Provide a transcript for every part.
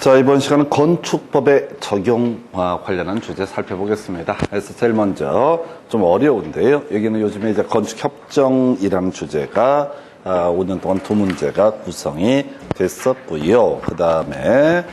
자, 이번 시간은 건축법의 적용과 관련한 주제 살펴보겠습니다. 그래서 제일 먼저 좀 어려운데요. 여기는 요즘에 이제 건축협정이라는 주제가 5년 동안 두 문제가 구성이 됐었고요. 그 다음에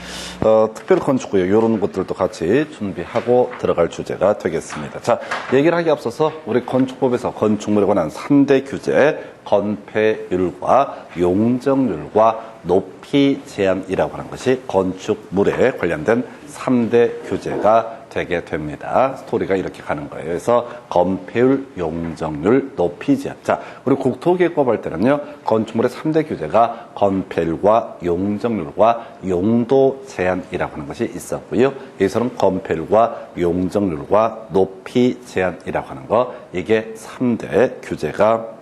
특별 건축구역 이런 것들도 같이 준비하고 들어갈 주제가 되겠습니다. 자, 얘기를 하기 앞서서 우리 건축법에서 건축물에 관한 3대 규제, 건폐율과 용적률과 높이 제한이라고 하는 것이 건축물에 관련된 3대 규제가 되게 됩니다. 스토리가 이렇게 가는 거예요. 그래서 건폐율, 용적률, 높이 제한. 자, 우리 국토계획법 할 때는요, 건축물의 3대 규제가 건폐율과 용적률과 용도 제한이라고 하는 것이 있었고요. 여기서는 건폐율과 용적률과 높이 제한이라고 하는 거, 이게 3대 규제가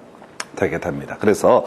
되게 됩니다. 그래서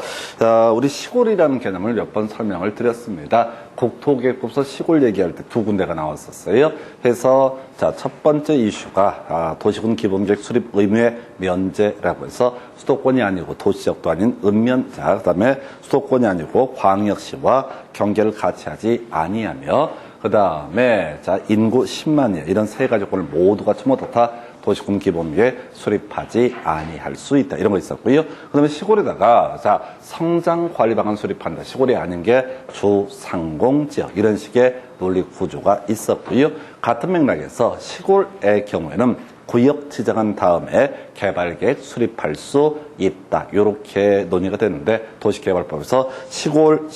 우리 시골이라는 개념을 몇 번 설명을 드렸습니다. 국토계획법에서 시골 얘기할 때 두 군데가 나왔었어요. 그래서 첫 번째 이슈가 도시군 기본계획 수립 의무의 면제라고 해서 수도권이 아니고 도시지역도 아닌 읍면자, 그다음에 수도권이 아니고 광역시와 경계를 같이 하지 아니하며, 그다음에 인구 10만이야 이런 세 가지 조건을 모두가 전부 다 도시군 기본계획 수립하지 아니할 수 있다. 이런 거 있었고요. 그 다음에 시골에다가, 성장관리방안 수립한다. 시골이 아닌 게 주상공지역. 이런 식의 논리 구조가 있었고요. 같은 맥락에서 시골의 경우에는 구역 지정한 다음에 개발계획 수립할 수 있다. 이렇게 논의가 됐는데, 도시개발법에서 시골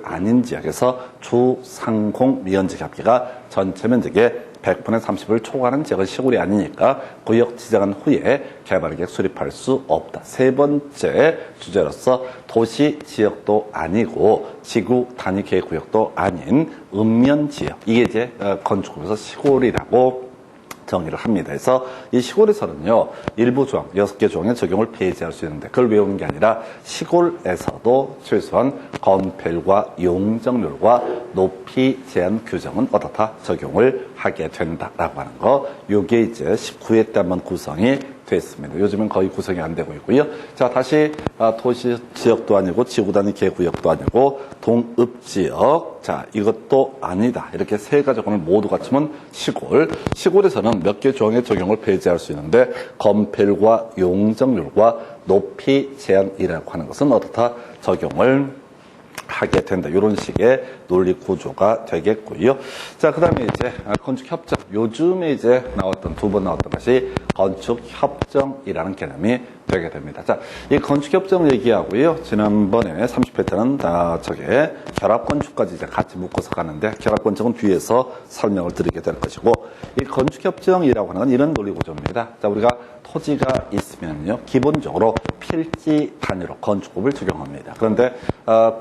아닌 지역에서 주상공 미연지 합계가 전체 면적의 100분의 30을 초과하는 지역은 시골이 아니니까 구역 지정한 후에 개발계획 수립할 수 없다. 세 번째 주제로서 도시 지역도 아니고 지구 단위 계획 구역도 아닌 읍면 지역. 이게 이제 건축법에서 시골이라고 정의를 합니다. 그래서 이 시골에서는요, 일부 조항, 6개 조항의 적용을 폐지할 수 있는데, 그걸 외우는 게 아니라 시골에서도 최소한 건폐율과 용적률과 높이 제한 규정은 어떻다 적용을 하게 된다라고 하는 거. 요게 이제 19회 때 한번 구성이 됐습니다. 요즘은 거의 구성이 안 되고 있고요. 자, 다시 도시 지역도 아니고 지구 단위 계획구역도 아니고 동읍지역. 자, 이것도 아니다. 이렇게 세 가지 조건을 모두 갖추면 시골. 시골에서는 몇 개 조항의 적용을 폐지할 수 있는데, 건폐율과 용적률과 높이 제한이라고 하는 것은 어떻다 적용을 하게 된다. 이런 식의 논리 구조가 되겠고요. 자, 그 다음에 이제 건축협정. 요즘에 이제 두 번 나왔던 것이 건축협정이라는 개념이 되게 됩니다. 자, 이 건축협정 얘기하고요. 지난번에 30회 때는 결합건축까지 이제 같이 묶어서 가는데, 결합건축은 뒤에서 설명을 드리게 될 것이고, 이 건축협정이라고 하는 건 이런 논리 구조입니다. 자, 우리가 토지가 있으면요, 기본적으로 필지 단위로 건축법을 적용합니다. 그런데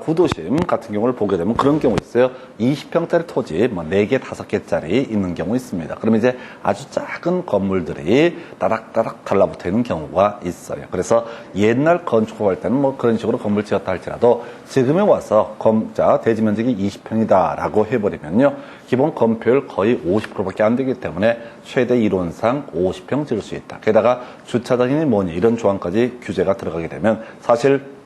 구도심 같은 경우를 보게 되면 그런 경우 있어요. 20평짜리 토지 4개, 5개짜리 있는 경우 있습니다. 그러면 이제 아주 작은 건물들이 따닥따닥 달라붙어 있는 경우가 있어요. 그래서 옛날 건축법 할 때는 그런 식으로 건물 지었다 할지라도 지금에 와서 대지 면적이 20평이다라고 해버리면요, 기본 건폐율 거의 50%밖에 안 되기 때문에 최대 이론상 50평 지을 수 있다. 게다가 주차장이니 뭐니 이런 조항까지 규제가 들어가게 되면 사실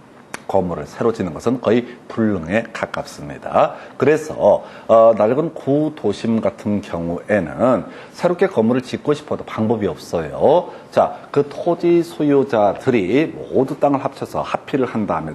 건물을 새로 짓는 것은 거의 불능에 가깝습니다. 그래서 낡은 구도심 같은 경우에는 새롭게 건물을 짓고 싶어도 방법이 없어요. 자, 그 토지 소유자들이 모두 땅을 합쳐서 합의를 한 다음에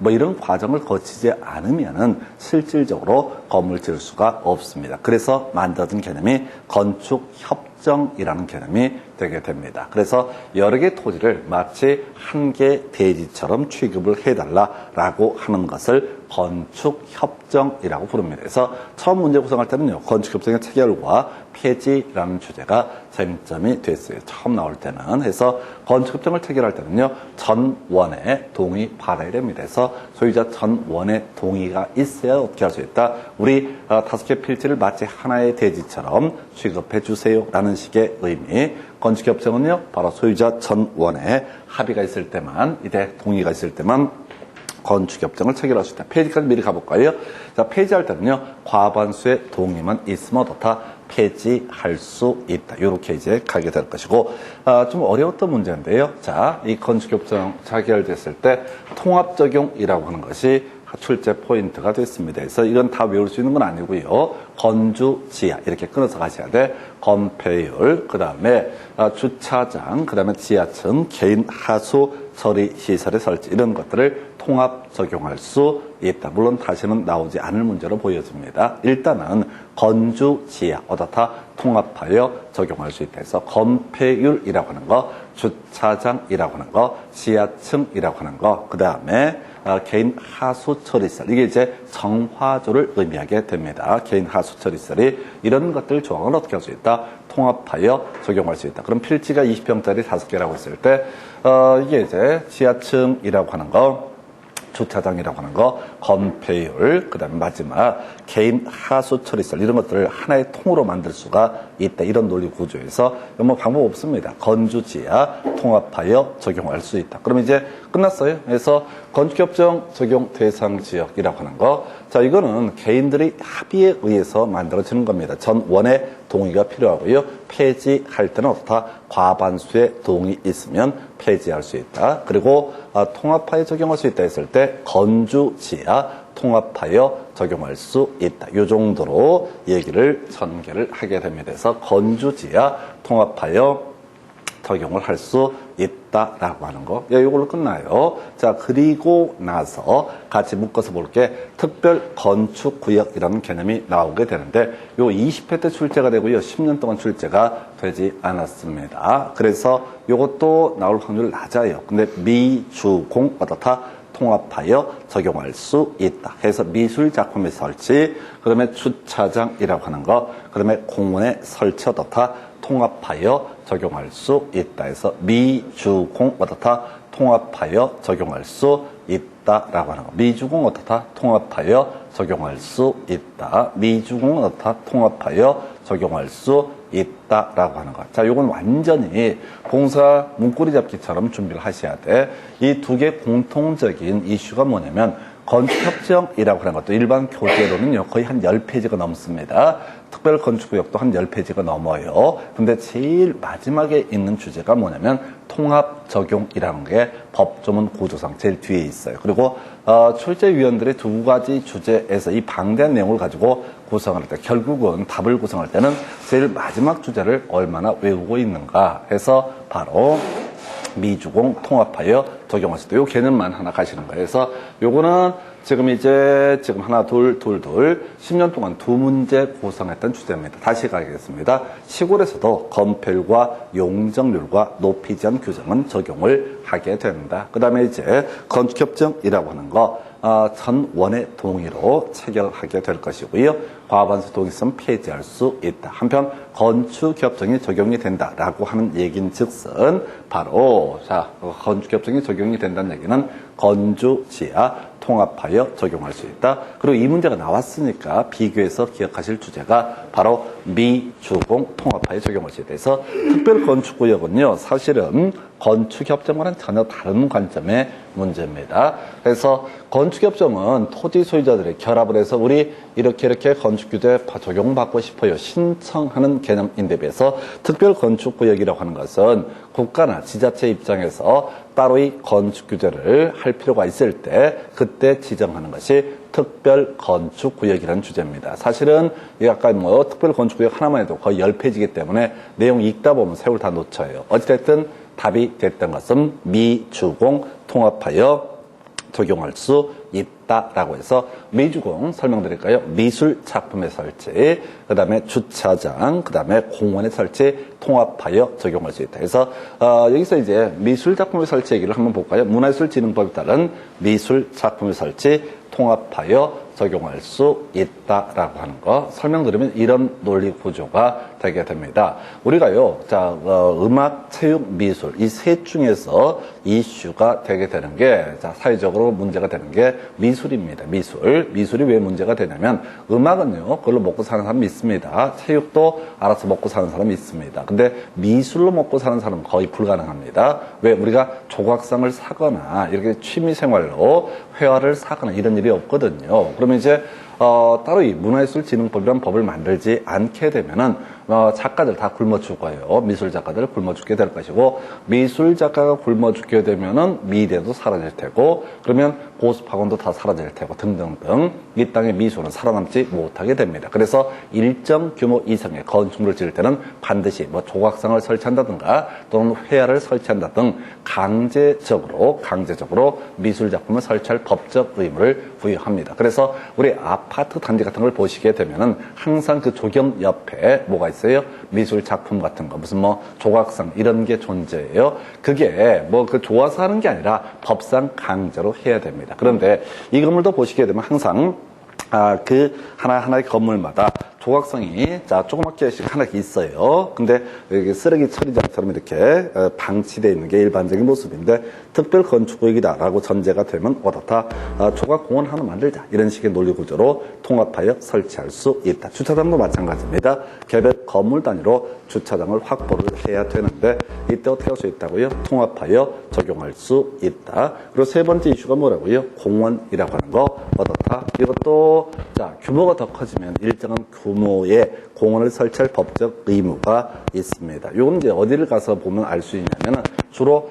이런 과정을 거치지 않으면은 실질적으로 건물 지을 수가 없습니다. 그래서 만들어진 개념이 건축협정이라는 개념이 되게 됩니다. 그래서 여러 개 토지를 마치 한 개 대지처럼 취급을 해달라라고 하는 것을 건축협정이라고 부릅니다. 그래서 처음 문제 구성할 때는요, 건축협정의 체결과 폐지라는 주제가 쟁점이 됐어요. 처음 나올 때는. 해서 건축협정을 체결할 때는요, 전원의 동의 받아야 됩니다. 그래서 소유자 전원의 동의가 있어야 어떻게 할 수 있다. 우리 5개 필지를 마치 하나의 대지처럼 취급해 주세요 라는 식의 의미. 건축협정은요, 바로 소유자 전원의 합의가 있을 때만, 이제 동의가 있을 때만 건축협정을 체결할 수 있다. 폐지까지 미리 가볼까요? 자, 폐지할 때는요, 과반수의 동의만 있으면 어떻다? 폐지할 수 있다. 이렇게 이제 가게 될 것이고, 좀 어려웠던 문제인데요. 자, 이 건축협정 체결됐을 때 통합적용이라고 하는 것이 출제 포인트가 됐습니다. 그래서 이건 다 외울 수 있는 건 아니고요. 건주, 지하 이렇게 끊어서 가셔야 돼. 건폐율, 그 다음에 주차장, 그 다음에 지하층, 개인 하수 처리 시설의 설치 이런 것들을 통합 적용할 수 있다. 물론 다시는 나오지 않을 문제로 보여집니다. 일단은 건주, 지하 어떻다 통합하여 적용할 수 있다. 해서 건폐율이라고 하는 거, 주차장이라고 하는 거, 지하층이라고 하는 거, 그 다음에 개인 하수처리시설 이게 이제 정화조를 의미하게 됩니다. 개인 하수처리시설이 이런 것들 조항을 어떻게 할 수 있다? 통합하여 적용할 수 있다. 그럼 필지가 20평짜리 5개라고 했을 때 이게 이제 지하층이라고 하는 거, 주차장이라고 하는 거, 건폐율, 그 다음에 마지막 개인 하수처리시설 이런 것들을 하나의 통으로 만들 수가 있다. 이런 논리 구조에서 뭐 방법 없습니다. 건주지하 통합하여 적용할 수 있다. 그럼 이제 끝났어요. 그래서 건축협정 적용 대상 지역이라고 하는 거. 자, 이거는 개인들의 합의에 의해서 만들어지는 겁니다. 전원의 동의가 필요하고요. 폐지할 때는 어떻다? 과반수의 동의 있으면 폐지할 수 있다. 그리고 통합하여 적용할 수 있다 했을 때 건주지하 통합하여 적용할 수 있다. 이 정도로 얘기를 전개를 하게 됩니다. 그래서 건주지하 통합하여 적용을 할 수 있다라고 하는 거. 이걸로 끝나요. 자, 그리고 나서 같이 묶어서 볼게. 특별 건축 구역이라는 개념이 나오게 되는데 요 20회 때 출제가 되고요. 10년 동안 출제가 되지 않았습니다. 그래서 요것도 나올 확률이 낮아요. 근데 미주공 어떻다? 통합하여 적용할 수 있다. 해서 미술 작품의 설치, 그 다음에 주차장이라고 하는 거, 그 다음에 공원의 설치 어떻다? 통합하여 적용할 수 있다. 해서 미주공 어떻다? 통합하여 적용할 수 있다라고 하는 거. 미주공 어떻다? 통합하여 적용할 수 있다. 미주공 어떻다? 통합하여 적용할 수 있다라고 하는 것. 자, 요건 완전히 공사 문고리 잡기처럼 준비를 하셔야 돼. 이 두 개 공통적인 이슈가 뭐냐면 건축협정이라고 하는 것도 일반 교재로는요 거의 한 10페이지가 넘습니다. 특별건축구역도 한 10페이지가 넘어요. 근데 제일 마지막에 있는 주제가 뭐냐면 통합적용이라는 게 법조문 구조상 제일 뒤에 있어요. 그리고 출제위원들의 두 가지 주제에서 이 방대한 내용을 가지고 구성할 때 결국은 답을 구성할 때는 제일 마지막 주제를 얼마나 외우고 있는가 해서 바로 미주공 통합하여 적용할 수 있다. 요 개념만 하나 가시는 거예요. 그래서 요거는 지금 하나, 둘, 10년 동안 두 문제 구성했던 주제입니다. 다시 가겠습니다. 시골에서도 건폐율과 용적률과 높이 제한 규정은 적용을 하게 된다. 그 다음에 이제 건축협정이라고 하는 거, 전원의 동의로 체결하게 될 것이고요. 과반수 동의 있으면 폐지할 수 있다. 한편 건축협정이 적용이 된다라고 하는 얘기인 즉슨 바로 건축협정이 적용이 된다는 얘기는 건주지하 통합하여 적용할 수 있다. 그리고 이 문제가 나왔으니까 비교해서 기억하실 주제가 바로 미주공 통합하여 적용할 수 있다. 그래서 특별건축구역은요 사실은 건축협정과는 전혀 다른 관점의 문제입니다. 그래서 건축협정은 토지 소유자들의 결합을 해서 우리 이렇게 건축규제 적용받고 싶어요 신청하는 개념인데 비해서 특별건축구역이라고 하는 것은 국가나 지자체 입장에서 따로의 건축규제를 할 필요가 있을 때 그때 지정하는 것이 특별건축구역이라는 주제입니다. 사실은 아까 특별건축구역 하나만 해도 거의 10페이지이기 때문에 내용 읽다 보면 세월 다 놓쳐요. 어찌됐든 답이 됐던 것은 미주공 통합하여 적용할 수 있다라고 해서 미주공 설명드릴까요? 미술 작품의 설치, 그 다음에 주차장, 그 다음에 공원의 설치 통합하여 적용할 수 있다. 그래서 여기서 이제 미술 작품의 설치 얘기를 한번 볼까요? 문화예술진흥법에 따른 미술 작품의 설치 통합하여 적용할 수 있다라고 하는 거 설명드리면 이런 논리 구조가 되게 됩니다. 우리가요, 음악, 체육, 미술 이 셋 중에서 이슈가 되게 되는 게 사회적으로 문제가 되는 게 미술입니다. 미술이 왜 문제가 되냐면 음악은요, 그걸로 먹고 사는 사람이 있습니다. 체육도 알아서 먹고 사는 사람이 있습니다. 근데 미술로 먹고 사는 사람은 거의 불가능합니다. 왜? 우리가 조각상을 사거나 이렇게 취미생활로 회화를 사거나 이런 일이 없거든요. 그러면 이제 따로 이 문화예술진흥법이라는 법을 만들지 않게 되면은 작가들 다 굶어 죽어요. 미술 작가들 굶어 죽게 될 것이고, 미술 작가가 굶어 죽게 되면은 미대도 사라질 테고, 그러면 고습학원도 다 사라질 테고, 등등등. 이 땅의 미술은 살아남지 못하게 됩니다. 그래서 일정 규모 이상의 건축물을 지을 때는 반드시 뭐 조각상을 설치한다든가 또는 회화를 설치한다 등 강제적으로 미술 작품을 설치할 법적 의무를 부여합니다. 그래서 우리 아파트 단지 같은 걸 보시게 되면은 항상 그 조경 옆에 뭐가 있어요? 미술 작품 같은 거, 무슨 뭐 조각상 이런 게 존재해요. 그게 뭐 그 좋아서 하는 게 아니라 법상 강제로 해야 됩니다. 그런데 이 건물도 보시게 되면 항상 그 하나하나의 건물마다 조각상이 조그맣게씩 하나 있어요. 근데 여기 쓰레기 처리장처럼 이렇게 방치되어 있는 게 일반적인 모습인데, 특별 건축구역이다라고 전제가 되면 어떻다? 조각공원 하나 만들자, 이런 식의 논리 구조로 통합하여 설치할 수 있다. 주차장도 마찬가지입니다. 개별 건물 단위로 주차장을 확보를 해야 되는데, 이때 어떻게 할 수 있다고요? 통합하여 적용할 수 있다. 그리고 세 번째 이슈가 뭐라고요? 공원이라고 하는 거 어떻다? 이것도 규모가 더 커지면 일정한 규모의 공원을 설치할 법적 의무가 있습니다. 이건 이제 어디를 가서 보면 알 수 있냐면은 주로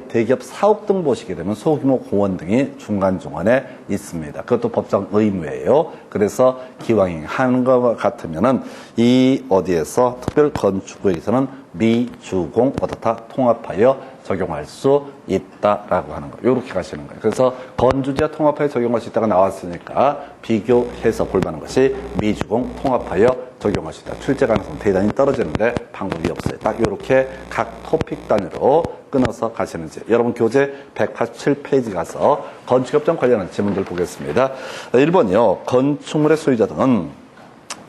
대기업 사옥 등 보시게 되면 소규모 공원 등이 중간중간에 있습니다. 그것도 법적 의무예요. 그래서 기왕이 하는 것 같으면은 이 어디에서 특별 건축구역에서는 미주공 어떻다? 통합하여 적용할 수 있다라고 하는 거. 이렇게 가시는 거예요. 그래서 건주지와 통합하여 적용할 수 있다가 나왔으니까 비교해서 볼만한 것이 미주공 통합하여 적용할 수 있다. 출제 가능성 대단히 떨어지는데 방법이 없어요. 딱 이렇게 각 토픽 단위로 끊어서 가시는지. 여러분 교재 187페이지 가서 건축협정 관련한 지문들 보겠습니다. 1번이요. 건축물의 소유자들은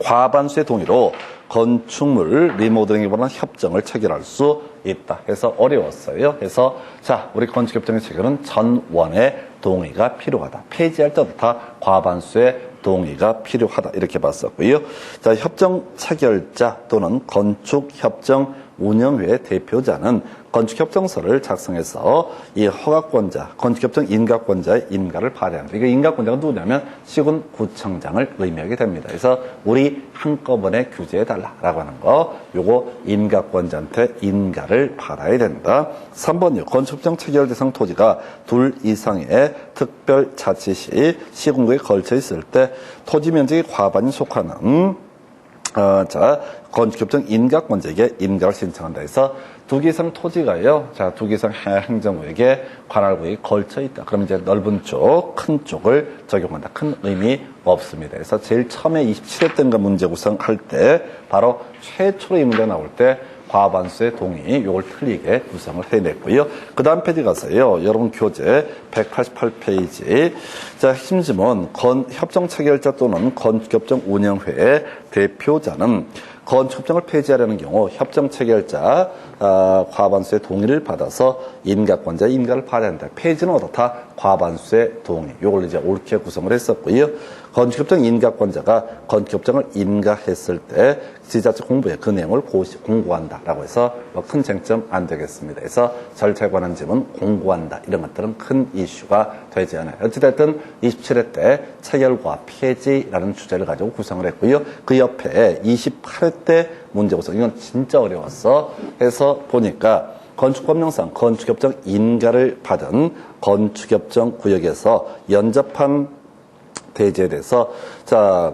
과반수의 동의로 건축물 리모델링에 관한 협정을 체결할 수 있다. 해서 어려웠어요. 그래서 우리 건축협정의 체결은 전원의 동의가 필요하다. 폐지할 때부터 과반수의 동의가 필요하다. 이렇게 봤었고요. 협정 체결자 또는 건축협정 운영회의 대표자는 건축협정서를 작성해서 이 허가권자, 건축협정 인가권자의 인가를 발행한다. 이게 인가권자가 누구냐면 시군구청장을 의미하게 됩니다. 그래서 우리 한꺼번에 규제해달라라고 하는 거, 요거 인가권자한테 인가를 받아야 된다. 3번이요. 건축협정 체결 대상 토지가 2 이상의 특별자치시 시군구에 걸쳐 있을 때 토지 면적이 과반이 속하는 건축협정 인가권자에게 인가를 신청한다 해서 2개 이상 토지가요. 2개 이상 행정구역에 관할구역이 걸쳐 있다. 그럼 이제 넓은 쪽, 큰 쪽을 적용한다. 큰 의미 없습니다. 그래서 제일 처음에 27회 때인가 문제 구성할 때 바로 최초로 이 문제 나올 때 과반수의 동의, 이걸 틀리게 구성을 해냈고요. 그 다음 페이지 가서요. 여러분 교재 188페이지. 핵심 지문, 협정 체결자 또는 건축협정 운영회의 대표자는 건축협정을 폐지하려는 경우 협정 체결자 과반수의 동의를 받아서 인가권자의 인가를 받아야 한다. 폐지는 어떻다? 과반수의 동의. 이걸 이제 옳게 구성을 했었고요. 건축협정 인가권자가 건축협정을 인가했을 때 지자체 공부에 그 내용을 공고한다라고 해서 큰 쟁점 안 되겠습니다. 그래서 절차에 관한 지문 공고한다. 이런 것들은 큰 이슈가 되지 않아요. 어찌됐든 27회 때 체결과 폐지라는 주제를 가지고 구성을 했고요. 그 옆에 28회 때 문제 구성. 이건 진짜 어려웠어. 해서 보니까 건축법령상 건축협정 인가를 받은 건축협정 구역에서 연접한 대지에 대해서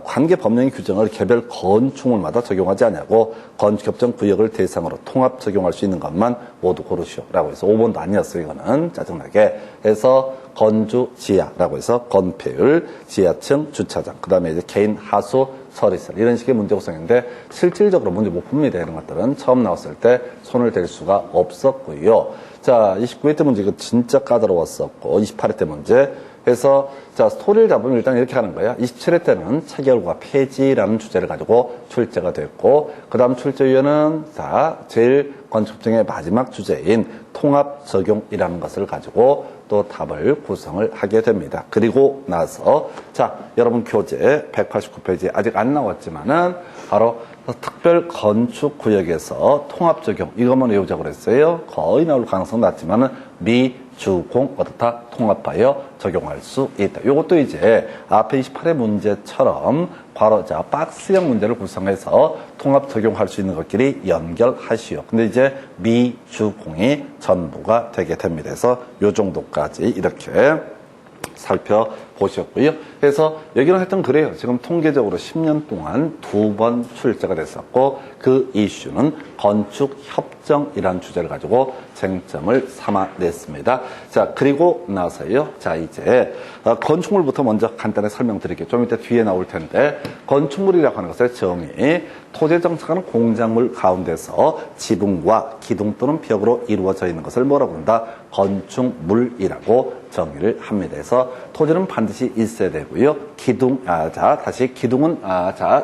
관계 법령의 규정을 개별 건축물마다 적용하지 않냐고 건축협정 구역을 대상으로 통합 적용할 수 있는 것만 모두 고르시오라고 해서 5번도 아니었어요. 이거는 짜증나게 해서 건주 지하라고 해서 건폐율, 지하층, 주차장, 그 다음에 이제 개인 하수, 서리설 이런 식의 문제 구성인데 실질적으로 문제 못 풉니다. 이런 것들은 처음 나왔을 때 손을 댈 수가 없었고요. 29회 때 문제 이거 진짜 까다로웠었고 28회 때 문제 그래서 스토리를 잡으면 일단 이렇게 하는 거예요. 27회 때는 체결과 폐지라는 주제를 가지고 출제가 됐고 그 다음 출제위원은 제일 건축협정의 마지막 주제인 통합 적용이라는 것을 가지고 또 답을 구성을 하게 됩니다. 그리고 나서 자, 여러분 교재 189페이지 아직 안 나왔지만은 바로 특별 건축 구역에서 통합 적용 이것만 외우자고 그랬어요. 거의 나올 가능성 낮지만은 미주공 어떻다 통합하여 적용할 수 있다. 이것도 이제 앞에 28의 문제처럼 바로 자 박스형 문제를 구성해서 통합 적용할 수 있는 것끼리 연결하시오. 근데 이제 미주공이 전부가 되게 됩니다. 그래서 요 정도까지 이렇게 살펴보셨고요. 그래서 여기는 하여튼 그래요. 지금 통계적으로 10년 동안 2번 출제가 됐었고 그 이슈는 건축협정이라는 주제를 가지고 쟁점을 삼아냈습니다. 자, 그리고 나서요. 자, 이제 건축물부터 먼저 간단히 설명드릴게요. 좀 이따 뒤에 나올 텐데 건축물이라고 하는 것의 정의 토지정착하는 공작물 가운데서 지붕과 기둥 또는 벽으로 이루어져 있는 것을 뭐라고 한다? 건축물이라고 정의를 합니다. 그래서 토지는 반드시 있어야 되고요.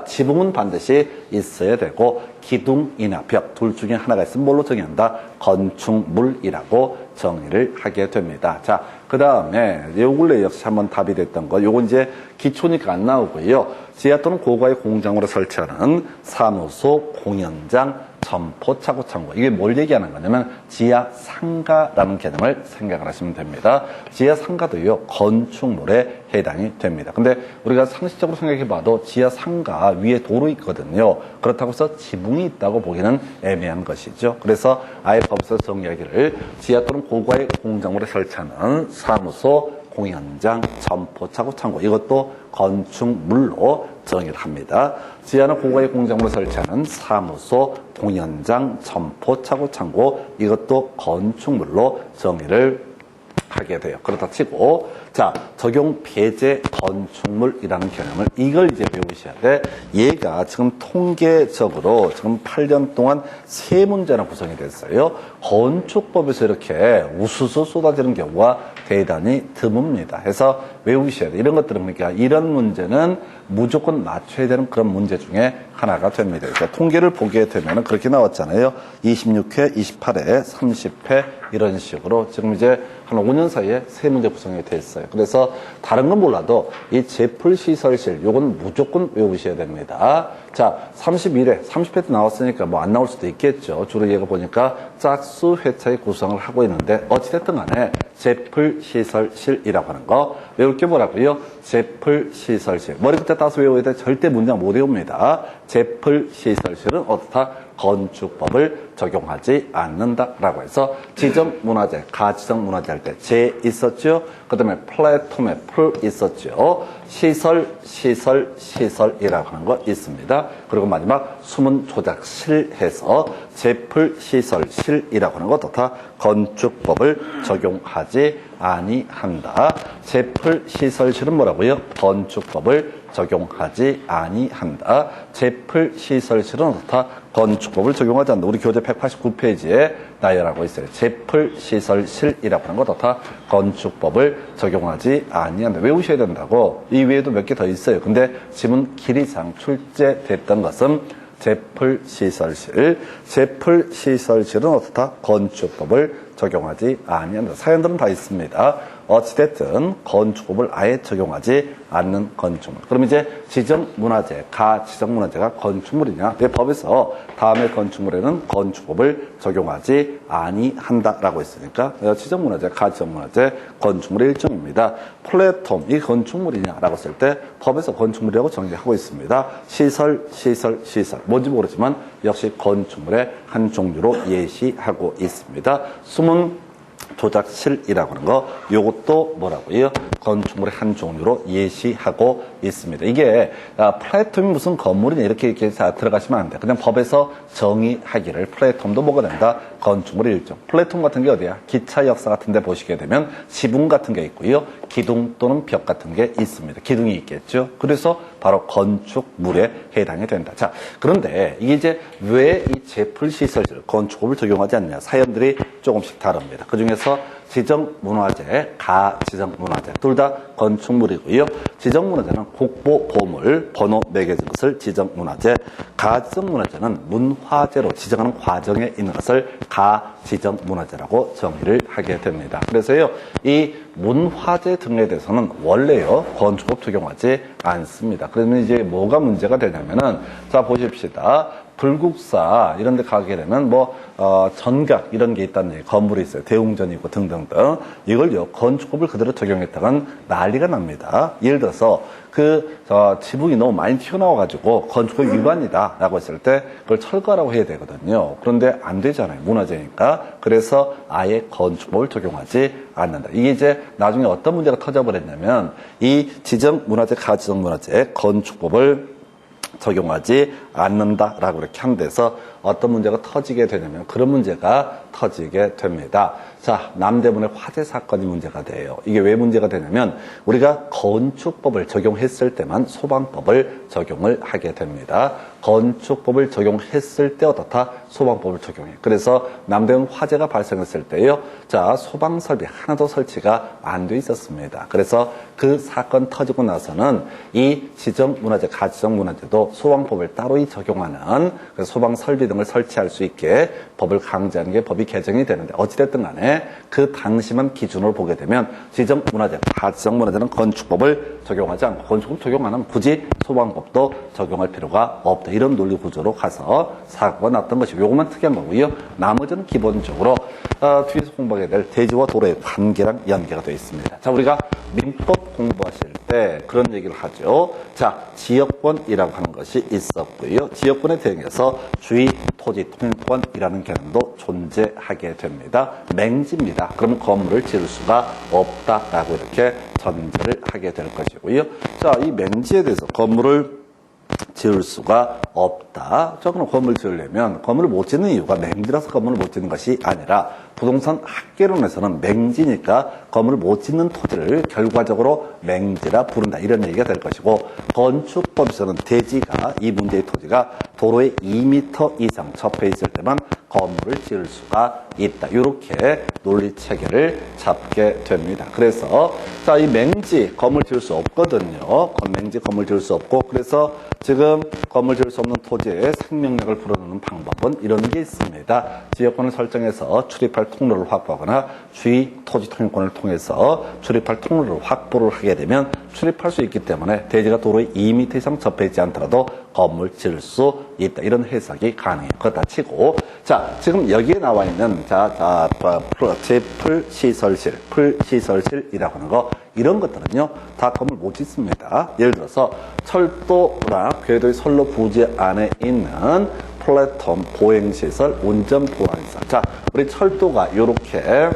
지붕은 반드시 있어야 되고 기둥이나 벽 둘 중에 하나가 있으면 뭘로 정의한다? 건축물이라고 정의를 하게 됩니다. 자, 그 다음에 요 근래 역시 한번 답이 됐던 거 요건 이제 기초니까 안 나오고요. 지하 또는 고가의 공장으로 설치하는 사무소, 공연장, 점포, 차고, 창고. 이게 뭘 얘기하는 거냐면 지하 상가라는 개념을 생각을 하시면 됩니다. 지하 상가도요 건축물에 해당이 됩니다. 근데 우리가 상식적으로 생각해 봐도 지하 상가 위에 도로 있거든요. 그렇다고 해서 지붕이 있다고 보기는 애매한 것이죠. 그래서 아예 법에서 정의하기를 지하 또는 고가의 공장물에 설치하는 사무소, 공연장, 점포, 차고, 창고 이것도 건축물로 정의를 합니다. 지하나 고가의 공장물을 설치하는 사무소, 공연장, 점포, 차고, 창고 이것도 건축물로 정의를 하게 돼요. 그렇다 치고 자 적용 배제 건축물이라는 개념을 이걸 이제 배우셔야 돼. 얘가 지금 통계적으로 지금 8년 동안 3문제나 구성이 됐어요. 건축법에서 이렇게 우수수 쏟아지는 경우가 대단히 드뭅니다. 해서 외우셔야 돼. 이런 것들은 그러니까 이런 문제는 무조건 맞춰야 되는 그런 문제 중에 하나가 됩니다. 그러니까 통계를 보게 되면 그렇게 나왔잖아요. 26회, 28회, 30회 이런 식으로 지금 이제 한 5년 사이에 3문제 구성이 돼 있어요. 그래서 다른 건 몰라도 이 제풀시설실 요건 무조건 외우셔야 됩니다. 자, 31회, 30회 때 나왔으니까 뭐 안 나올 수도 있겠죠. 주로 얘가 보니까 짝수 회차의 구성을 하고 있는데 어찌됐든 간에 제풀시설실이라고 하는 거 외울 게 뭐라고요? 제풀시설실. 머리 끝에 따서 외워야 돼. 절대 문장 못 외웁니다. 제풀시설실은 어떻다? 건축법을 적용하지 않는다라고 해서 지정문화재, 가지정문화재 할 때 제 있었죠. 그 다음에 플랫폼에 풀 있었죠. 시설이라고 하는 거 있습니다. 그리고 마지막 수문 조작실 해서 제풀시설실이라고 하는 거 어떻다? 건축법을 적용하지 아니한다. 제풀시설실은 뭐라고요? 건축법을 적용하지 아니한다. 제풀시설실은 어떻다? 건축법을 적용하지 않는다. 우리 교재 189페이지에 나열하고 있어요. 제풀시설실이라고 하는 것 어떻다? 건축법을 적용하지 아니한다. 외우셔야 된다고. 이 외에도 몇 개 더 있어요. 근데 지문 길이상 출제됐던 것은 제풀시설실은 어떻다? 건축법을 적용하지 아니한다. 사연들은 다 있습니다. 어찌됐든 건축법을 아예 적용하지 않는 건축물. 그럼 이제 지정문화재, 가지정문화재가 건축물이냐? 내 법에서 다음의 건축물에는 건축법을 적용하지 아니한다라고 했으니까 지정문화재, 가지정문화재, 건축물의 일종입니다. 플랫폼, 이 건축물이냐라고 했을 때 법에서 건축물이라고 정의하고 있습니다. 시설. 뭔지 모르지만 역시 건축물의 한 종류로 예시하고 있습니다. 숨은 조작실이라고 하는 거 요것도 뭐라고요? 건축물의 한 종류로 예시하고 있습니다. 이게 플랫폼이 무슨 건물이냐 이렇게 들어가시면 안 돼. 그냥 법에서 정의하기를 플랫폼도 뭐가 된다? 건축물의 일종. 플랫폼 같은 게 어디야? 기차 역사 같은 데 보시게 되면 지붕 같은 게 있고요. 기둥 또는 벽 같은 게 있습니다. 기둥이 있겠죠. 그래서 바로 건축물에 해당이 된다. 자, 그런데 이게 이제 왜 이 제풀시설실 건축법을 적용하지 않느냐? 사연들이 조금씩 다릅니다. 그 중에서 지정문화재, 가지정문화재 둘 다 건축물이고요. 지정문화재는 국보, 보물, 번호 매겨진 것을 지정문화재, 가지정문화재는 문화재로 지정하는 과정에 있는 것을 가지정문화재라고 정의를 하게 됩니다. 그래서요, 이 문화재 등에 대해서는 원래요 건축법 적용하지 않습니다. 그러면 이제 뭐가 문제가 되냐면은, 자 보십시다. 불국사 이런 데 가게 되면 전각 이런 게 있다는 얘기, 건물이 있어요. 대웅전이 있고 등등등. 이걸요 건축법을 그대로 적용했다간 난리가 납니다. 예를 들어서 지붕이 너무 많이 튀어나와가지고 건축법 위반이다 라고 했을 때 그걸 철거하라고 해야 되거든요. 그런데 안 되잖아요. 문화재니까. 그래서 아예 건축법을 적용하지 않는다. 이게 이제 나중에 어떤 문제가 터져버렸냐면, 이 지정문화재, 가지정문화재 건축법을 적용하지 않는다라고 이렇게 한 데서 어떤 문제가 터지게 되냐면, 그런 문제가 터지게 됩니다. 자, 남대문의 화재 사건이 문제가 돼요. 이게 왜 문제가 되냐면, 우리가 건축법을 적용했을 때만 소방법을 적용을 하게 됩니다. 건축법을 적용했을 때 어떻다? 소방법을 적용해. 그래서 남대문 화재가 발생했을 때요, 자, 소방 설비 하나도 설치가 안 돼 있었습니다. 그래서 그 사건 터지고 나서는 이 지정문화재, 가지정문화재도 소방법을 따로 적용하는 소방 설비 등을 설치할 수 있게 법을 강제하는 게 법이 개정이 되는데, 어찌됐든 간에 그 당시만 기준으로 보게 되면 지정문화재, 가지정문화재는 건축법을 적용하지 않고, 건축법 적용 안 하면 굳이 소방법도 적용할 필요가 없다. 이런 논리 구조로 가서 사고가 났던 것이고, 요것만 특이한 거고요. 나머지는 기본적으로 뒤에서 공부하게 될 대지와 도로의 관계랑 연계가 되어 있습니다. 자, 우리가 민법 공부하실 때 그런 얘기를 하죠. 자, 지역권이라고 하는 것이 있었고요. 지역권에 대응해서 주의 토지 통행권이라는 개념도 존재하게 됩니다. 맹지입니다. 그러면 건물을 지을 수가 없다라고 이렇게 전제를 하게 될 것이고요. 자, 이 맹지에 대해서 건물을 지을 수가 없다. 자, 그럼 건물 지으려면 건물을 못 짓는 이유가 맹지라서 건물을 못 짓는 것이 아니라, 부동산 학계론에서는 맹지니까 건물을 못 짓는 토지를 결과적으로 맹지라 부른다. 이런 얘기가 될 것이고, 건축법에서는 대지가, 이 문제의 토지가 도로에 2m 이상 접해 있을 때만 건물을 지을 수가 있다. 이렇게 논리 체계를 잡게 됩니다. 그래서 자, 이 맹지 건물 지을 수 없거든요. 맹지 건물 지을 수 없고, 그래서 지금 건물 지을 수 없는 토지에 생명력을 불어넣는 방법은 이런 게 있습니다. 지역권을 설정해서 출입할 통로를 확보하거나 주의 토지 통행권을 통해서 출입할 통로를 확보를 하게 되면 출입할 수 있기 때문에 대지가 도로에 2m 이상 접해 있지 않더라도 건물 지을 수 있다. 이런 해석이 가능해요. 그렇다 치고, 자, 지금 여기에 나와 있는 풀시설실, 풀시설실이라고 하는 거, 이런 것들은요 다 건물 못 짓습니다. 예를 들어서 철도나 궤도의 선로 부지 안에 있는 플랫폼 보행시설, 운전 보안시설. 자, 우리 철도가 이렇게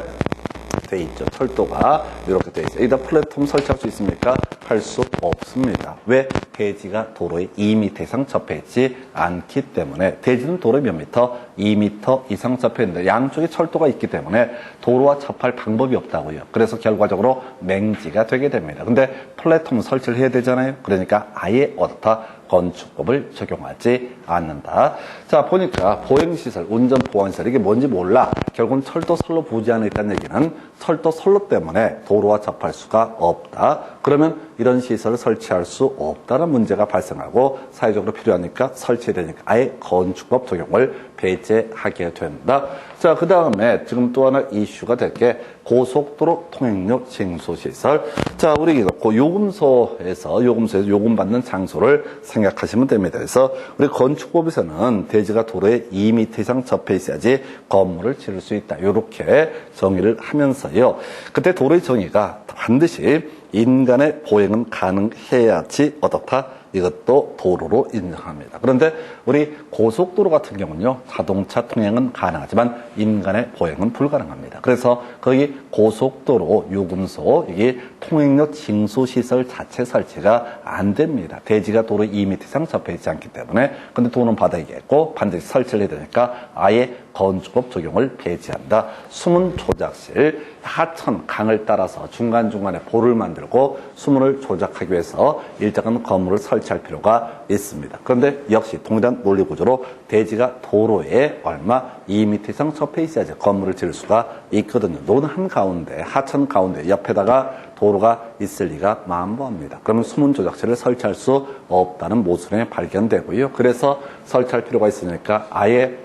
돼 있죠. 철도가 이렇게 돼 있어요. 여기다 플랫폼 설치할 수 있습니까? 할 수 없습니다. 왜? 대지가 도로에 2m 이상 접해 있지 않기 때문에. 대지는 도로에 몇 미터? 2m 이상 접해 있는데 양쪽에 철도가 있기 때문에 도로와 접할 방법이 없다고요. 그래서 결과적으로 맹지가 되게 됩니다. 근데 플랫폼 설치를 해야 되잖아요. 그러니까 아예 어떻다? 건축법을 적용하지 않는다. 자, 보니까 보행시설, 운전보안시설, 이게 뭔지 몰라. 결국은 철도 선로 부지 안에 있다는 얘기는 철도 선로 때문에 도로와 접할 수가 없다. 그러면 이런 시설을 설치할 수 없다는 문제가 발생하고, 사회적으로 필요하니까 설치해야 되니까 아예 건축법 적용을 배제하게 된다. 자, 그 다음에 지금 또 하나 이슈가 될 게 고속도로 통행료 징수시설. 자, 우리 요금소에서 요금받는 장소를 생각하시면 됩니다. 그래서 우리 건축법에서는 대지가 도로에 2m 이상 접해 있어야지 건물을 지을 수 있다. 이렇게 정의를 하면서요. 그때 도로의 정의가 반드시 인간의 보행은 가능해야지 어떻다? 이것도 도로로 인정합니다. 그런데 우리 고속도로 같은 경우는요, 자동차 통행은 가능하지만 인간의 보행은 불가능합니다. 그래서 거기 고속도로 요금소, 이게 통행료 징수시설 자체 설치가 안 됩니다. 대지가 도로에 2m 이상 접해 있지 않기 때문에. 근데 돈은 받아야겠고 반드시 설치를 해야 되니까 아예 건축법 적용을 배제한다. 숨은 조작실, 하천, 강을 따라서 중간중간에 보를 만들고 수문을 조작하기 위해서 일정한 건물을 설치할 필요가 있습니다. 그런데 역시 동일한 논리 구조로 대지가 도로에 얼마 2m 이상 접해 있어야지 건물을 지을 수가 있거든요. 논 한가운데, 하천 가운데 옆에다가 도로가 있을 리가 만무합니다. 그러면 수문 조작체를 설치할 수 없다는 모순이 발견되고요. 그래서 설치할 필요가 있으니까 아예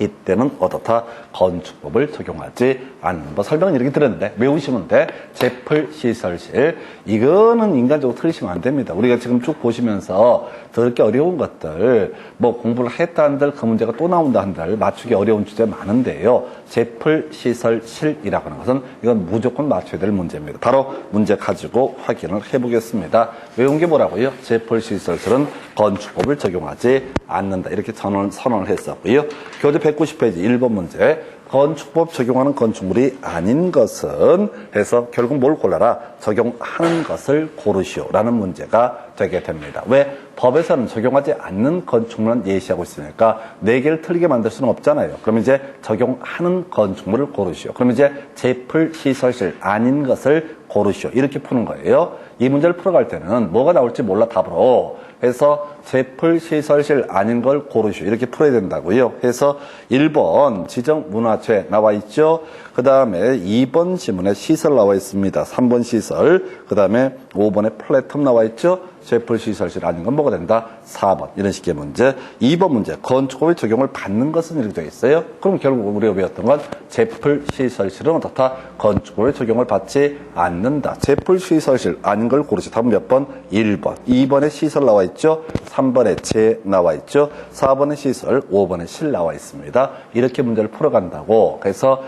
이때는 어떻다? 건축법을 적용하지 않는 법. 설명은 이렇게 드렸는데 외우시면 돼. 제풀시설실. 이거는 인간적으로 틀리시면 안 됩니다. 우리가 지금 쭉 보시면서 더럽게 어려운 것들, 뭐 공부를 했다 한들 그 문제가 또 나온다 한들 맞추기 어려운 주제 많은데요. 제풀시설실이라고 하는 것은 이건 무조건 맞춰야 될 문제입니다. 바로 문제 가지고 확인을 해보겠습니다. 외운 게 뭐라고요? 제풀시설실은 건축법을 적용하지 않는다. 이렇게 선언을 했었고요. 교재 190페이지 1번 문제. 건축법 적용하는 건축물이 아닌 것은 해서 결국 뭘 골라라? 적용하는 것을 고르시오라는 문제가 되게 됩니다. 왜? 법에서는 적용하지 않는 건축물은 예시하고 있으니까 4개를 틀리게 만들 수는 없잖아요. 그럼 이제 적용하는 건축물을 고르시오. 그럼 이제 제풀시설실 아닌 것을 고르시오. 이렇게 푸는 거예요. 이 문제를 풀어갈 때는 뭐가 나올지 몰라 답으로. 해서 제풀시설실 아닌 걸 고르시오. 이렇게 풀어야 된다고요. 해서 1번 지정문화재 나와 있죠. 그 다음에 2번 지문에 시설 나와 있습니다. 3번 시설. 그 다음에 5번에 플랫폼 나와 있죠. 제풀시설실 아닌 건 뭐가 된다? 4번. 이런 식의 문제. 2번 문제. 건축법의 적용을 받는 것은 이렇게 되어 있어요. 그럼 결국 우리가 배웠던 건 제풀시설실은 어떻다? 건축법의 적용을 받지 않는다. 제풀시설실 아닌 걸 고르시. 답은 몇 번? 1번. 2번에 시설 나와 있죠. 3번에 재 나와 있죠. 4번에 시설, 5번에 실 나와 있습니다. 이렇게 문제를 풀어간다고. 그래서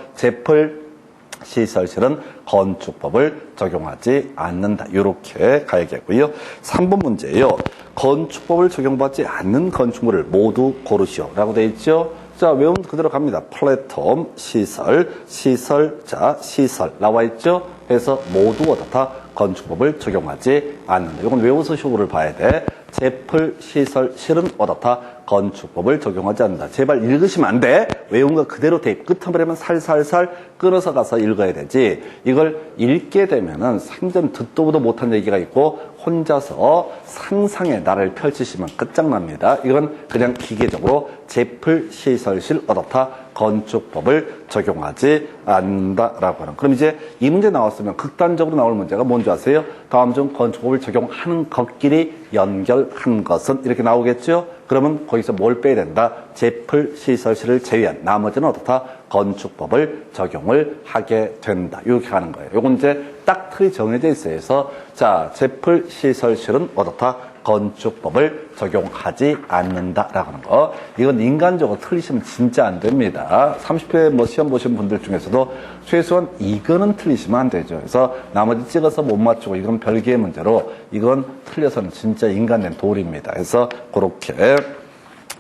제풀시설실은 건축법을 적용하지 않는다. 이렇게 가야겠고요. 3번 문제예요. 건축법을 적용받지 않는 건축물을 모두 고르시오. 라고 되어 있죠. 자, 외우면 그대로 갑니다. 플랫폼, 시설, 시설자, 시설 나와 있죠. 그래서 모두 어떻다? 건축법을 적용하지 않는다. 이건 외워서 쇼부를 봐야 돼. 제풀시설실은 어떻다? 건축법을 적용하지 않는다. 제발 읽으시면 안 돼. 외운 거 그대로 대입. 끝머리만 살살살 끊어서 가서 읽어야 되지. 이걸 읽게 되면은 생전 듣도 보도 못한 얘기가 있고 혼자서 상상의 나를 펼치시면 끝장납니다. 이건 그냥 기계적으로 제풀시설실 어떻다? 건축법을 적용하지 않는다라고 하는. 그럼 이제 이 문제 나왔으면 극단적으로 나올 문제가 뭔지 아세요? 다음 중 건축법을 적용하는 것끼리 연결한 것은 이렇게 나오겠죠? 그러면 거기서 뭘 빼야 된다? 제풀시설실을 제외한 나머지는 어떻다? 건축법을 적용을 하게 된다. 이렇게 하는 거예요. 요건 이제 딱 틀이 정해져 있어요. 그래서 자, 제풀시설실은 어떻다? 건축법을 적용하지 않는다라고 하는 거. 이건 인간적으로 틀리시면 진짜 안 됩니다. 30회 뭐 시험 보신 분들 중에서도 최소한 이거는 틀리시면 안 되죠. 그래서 나머지 찍어서 못 맞추고 이건 별개의 문제로 이건 틀려서는 진짜 인간된 도리입니다. 그래서 그렇게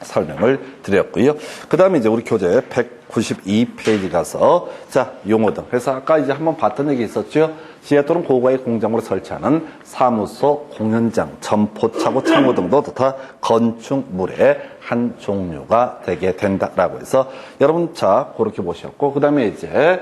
설명을 드렸고요. 그 다음에 이제 우리 교재 192페이지 가서 자, 용어등. 그래서 아까 이제 한번 봤던 얘기 있었죠. 지하 또는 고가의 공장으로 설치하는 사무소, 공연장, 점포차고 창호 등도 다 건축물의 한 종류가 되게 된다라고 해서 여러분 자 그렇게 보셨고 그 다음에 이제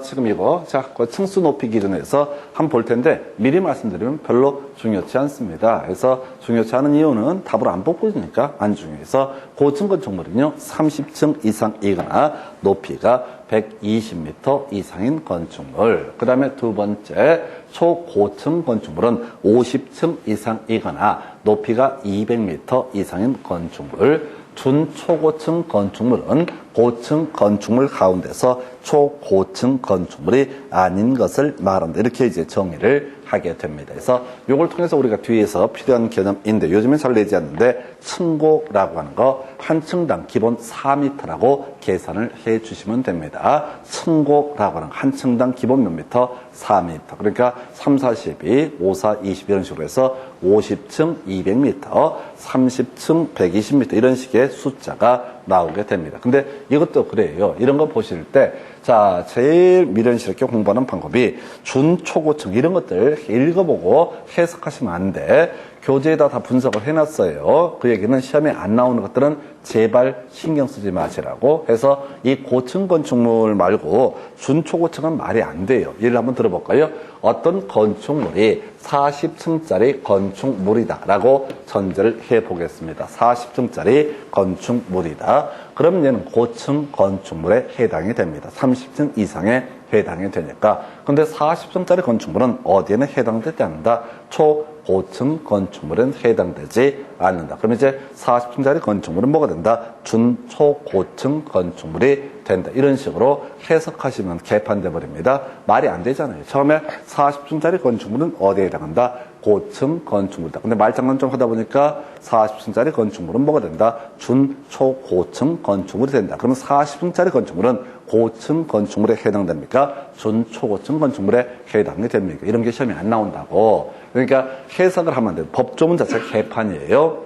지금 이거 자 그 층수 높이 기준에서 한번 볼 텐데 미리 말씀드리면 별로 중요치 않습니다. 그래서 중요치 않은 이유는 답을 안 뽑고 있으니까 안 중요해서 고층 건축물은요 30층 이상이거나 높이가 120m 이상인 건축물. 그 다음에 두 번째, 초고층 건축물은 50층 이상이거나 높이가 200m 이상인 건축물. 준초고층 건축물은 고층 건축물 가운데서 초고층 건축물이 아닌 것을 말한다. 이렇게 이제 정의를 하게 됩니다. 그래서 이걸 통해서 우리가 뒤에서 필요한 개념인데 요즘엔 잘 내지 않는데 층고라고 하는 거 한 층당 기본 4m라고 계산을 해 주시면 됩니다. 층고라고 하는 한 층당 기본 몇 미터? 4m. 그러니까 3, 42, 5, 4, 20 이런 식으로 해서 50층 200m, 30층 120m 이런 식의 숫자가 나오게 됩니다. 근데 이것도 그래요. 이런 거 보실 때 자, 제일 미련스럽게 공부하는 방법이 준초고층 이런 것들 읽어보고 해석하시면 안 돼. 교재에다 다 분석을 해놨어요. 그 얘기는 시험에 안 나오는 것들은 제발 신경 쓰지 마시라고 해서 이 고층 건축물 말고 준초고층은 말이 안 돼요. 예를 한번 들어볼까요? 어떤 건축물이 40층짜리 건축물이다라고 전제를 해보겠습니다. 40층짜리 건축물이다. 그럼 얘는 고층 건축물에 해당이 됩니다. 30층 이상에 해당이 되니까. 근데 40층짜리 건축물은 어디에는 해당되지 않는다. 초고층 건축물은 해당되지 않는다. 그럼 이제 40층짜리 건축물은 뭐가 된다? 준초고층 건축물이 된다. 이런 식으로 해석하시면 개판돼 버립니다. 말이 안 되잖아요. 처음에 40층짜리 건축물은 어디에 해당한다? 고층 건축물이다. 근데 말장난 좀 하다 보니까 40층짜리 건축물은 뭐가 된다? 준초고층 건축물이 된다. 그러면 40층짜리 건축물은 고층 건축물에 해당됩니까? 준초고층 건축물에 해당이 됩니까? 이런 게 시험에 안 나온다고. 그러니까 해석을 하면 안 돼요. 법조문 자체가 개판이에요.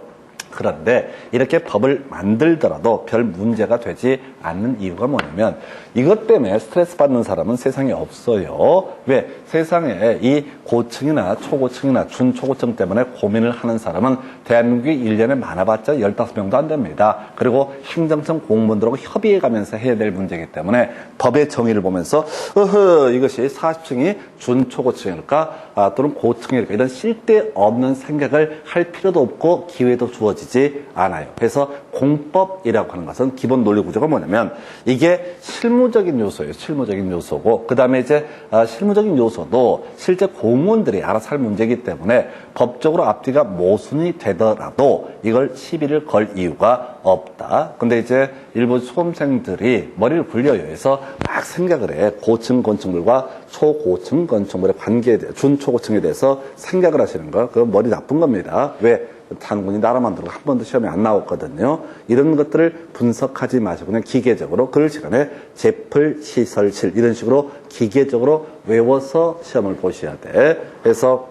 그런데 이렇게 법을 만들더라도 별 문제가 되지 않는 이유가 뭐냐면 이것 때문에 스트레스 받는 사람은 세상에 없어요. 왜? 세상에 이 고층이나 초고층이나 준초고층 때문에 고민을 하는 사람은 대한민국이 1년에 많아봤자 15명도 안 됩니다. 그리고 행정청 공무원들하고 협의해가면서 해야 될 문제이기 때문에 법의 정의를 보면서 이것이 40층이 준초고층일까 또는 고층일까 이런 쓸데없는 생각을 할 필요도 없고 기회도 주어지지 않아요. 그래서 공법이라고 하는 것은 기본 논리 구조가 뭐냐면 이게 실무적인 요소예요. 실무적인 요소고 그 다음에 이제 실무적인 요소도 실제 공무원들이 알아서 할 문제이기 때문에 법적으로 앞뒤가 모순이 되더라도 이걸 시비를 걸 이유가 없다. 근데 이제 일부 수험생들이 머리를 굴려요. 해서 막 생각을 해. 고층 건축물과 초고층 건축물의 관계에 대해 준초고층에 대해서 생각을 하시는 거. 그건 머리 나쁜 겁니다. 왜? 단군이 나라 만들고 한 번도 시험에 안 나왔거든요. 이런 것들을 분석하지 마시고 그냥 기계적으로 그럴 시간에 제풀, 시설실 이런 식으로 기계적으로 외워서 시험을 보셔야 돼. 그래서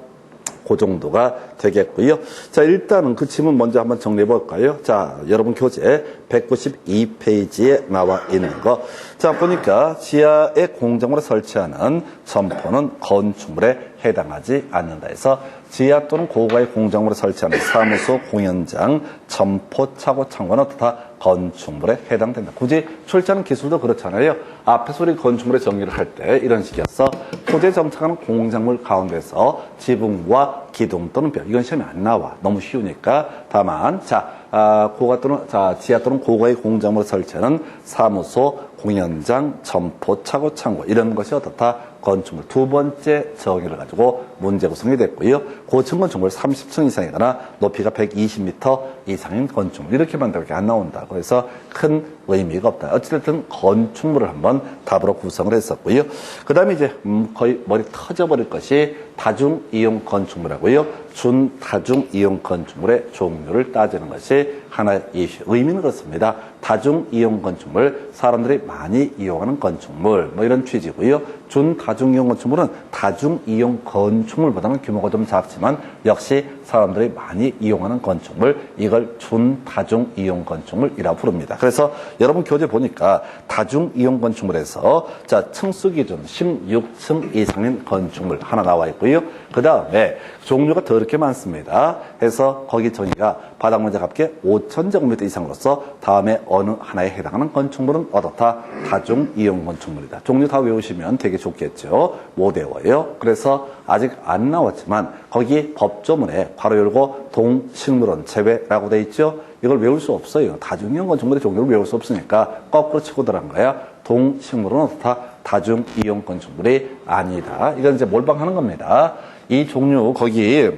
그 정도가 되겠고요. 자, 일단은 그 지문 먼저 한번 정리해 볼까요? 자, 여러분 교재 192페이지에 나와 있는 거. 자, 보니까 지하에 공정으로 설치하는 점포는 건축물에 해당하지 않는다 해서 지하 또는 고가의 공정으로 설치하는 사무소, 공연장, 점포, 차고, 창고는 다 건축물에 해당된다. 굳이 출제하는 기술도 그렇잖아요. 앞에서 우리 건축물의 정의를 할 때 이런 식이었어. 토지에 정착하는 공작물 가운데서 지붕과 기둥 또는 벽. 이건 시험에 안 나와. 너무 쉬우니까. 다만, 고가 또는, 지하 또는 고가의 공작물을 설치하는 사무소, 공연장, 점포, 차고, 창고. 이런 것이 어떻다? 건축물. 두 번째 정의를 가지고 문제 구성이 됐고요. 고층 건축물 30층 이상이거나 높이가 120m 이상인 건축물. 이렇게만 밖에 안 나온다고 해서 큰 의미가 없다. 어찌됐든 건축물을 한번 답으로 구성을 했었고요. 그 다음에 이제 거의 머리 터져버릴 것이 다중이용 건축물하고요. 준다중이용 건축물의 종류를 따지는 것이 하나의 이슈. 의미는 그렇습니다. 다중이용 건축물, 사람들이 많이 이용하는 건축물, 뭐 이런 취지고요. 준다중이용 건축물은 다중이용 건축물보다는 규모가 좀 작지만 역시 사람들이 많이 이용하는 건축물, 이걸 준다중이용 건축물이라고 부릅니다. 그래서 여러분 교재 보니까 다중이용 건축물에서 층수 기준 16층 이상인 건축물 하나 나와 있고요. 그 다음에 종류가 더럽게 많습니다. 해서 거기 정의가 바닥 면적 합계 5,000제곱미터 이상으로서 다음에 어느 하나에 해당하는 건축물은 어떻다? 다중이용 건축물이다. 종류 다 외우시면 되게 좋겠죠. 못 외워요. 그래서 아직 안 나왔지만 거기 법조문에 괄호 열고 동식물원 제외라고 돼 있죠. 이걸 외울 수 없어요. 다중이용 건축물의 종류를 외울 수 없으니까 거꾸로 치고 들어간 거야. 동식물은 어떻다? 다중이용 건축물이 아니다. 이건 이제 몰빵하는 겁니다. 이 종류 거기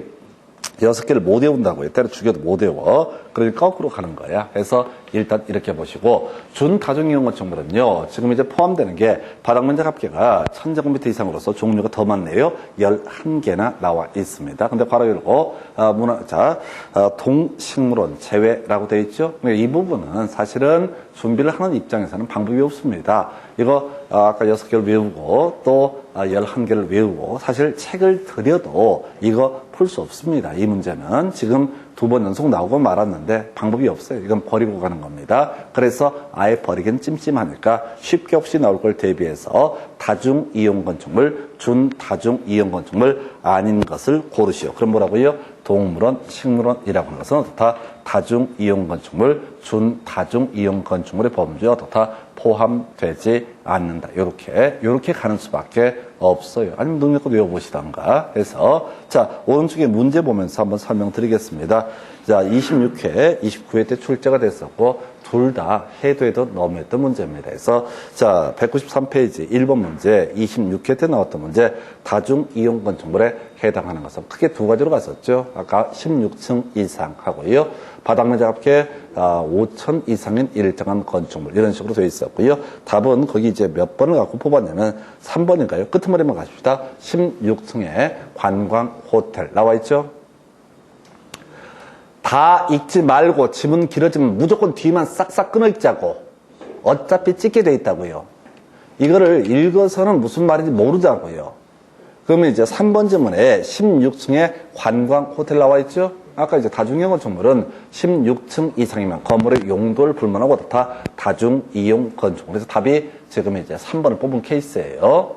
6개를 못 외운다고요. 때려 죽여도 못 외워. 그러니까 거꾸로 가는 거야. 그래서 일단 이렇게 보시고 준다중이용 건축물은요. 지금 이제 포함되는 게 바닥 면적 합계가 1,000제곱미터 이상으로서 종류가 더 많네요. 11개나 나와 있습니다. 근데 괄호 열고 동식물원 제외라고 되어 있죠. 이 부분은 사실은 준비를 하는 입장에서는 방법이 없습니다. 이거 아까 6개를 외우고 또 11개를 외우고 사실 책을 들여도 이거 풀 수 없습니다. 이 문제는 지금 2번 연속 나오고 말았는데 방법이 없어요. 이건 버리고 가는 겁니다. 그래서 아예 버리긴 찜찜하니까 쉽게 없이 나올 걸 대비해서 다중이용 건축물, 준다중이용 건축물 아닌 것을 고르시오. 그럼 뭐라고요? 동물원, 식물원이라고 하는 것은 어떻다? 다중이용 건축물, 준다중이용 건축물의 범주에 어떻다? 포함되지 않는다. 요렇게 가는 수밖에 없어요. 아니면 능력껏 외워보시던가 해서. 자, 오른쪽에 문제 보면서 한번 설명드리겠습니다. 자, 26회, 29회 때 출제가 됐었고, 둘 다 해도 해도 너무했던 문제입니다. 그래서, 자, 193페이지 1번 문제, 26회 때 나왔던 문제, 다중이용 건축물에 해당하는 것은 크게 두 가지로 갔었죠. 아까 16층 이상 하고요. 바닥면적 합계 5천 이상인 일정한 건축물. 이런 식으로 되어 있었고요. 답은 거기 이제 몇 번을 갖고 뽑았냐면 3번인가요? 끄트머리만 가십시다. 16층에 관광 호텔 나와 있죠? 다 읽지 말고 지문 길어지면 무조건 뒤만 싹싹 끊어 읽자고. 어차피 찍게 돼 있다고요. 이거를 읽어서는 무슨 말인지 모르자고요. 그러면 이제 3번 지문에 16층에 관광 호텔 나와 있죠? 아까 이제 다중이용 건축물은 16층 이상이면 건물의 용도를 불문하고 다 다중이용 건축물. 그래서 답이 지금 이제 3번을 뽑은 케이스예요.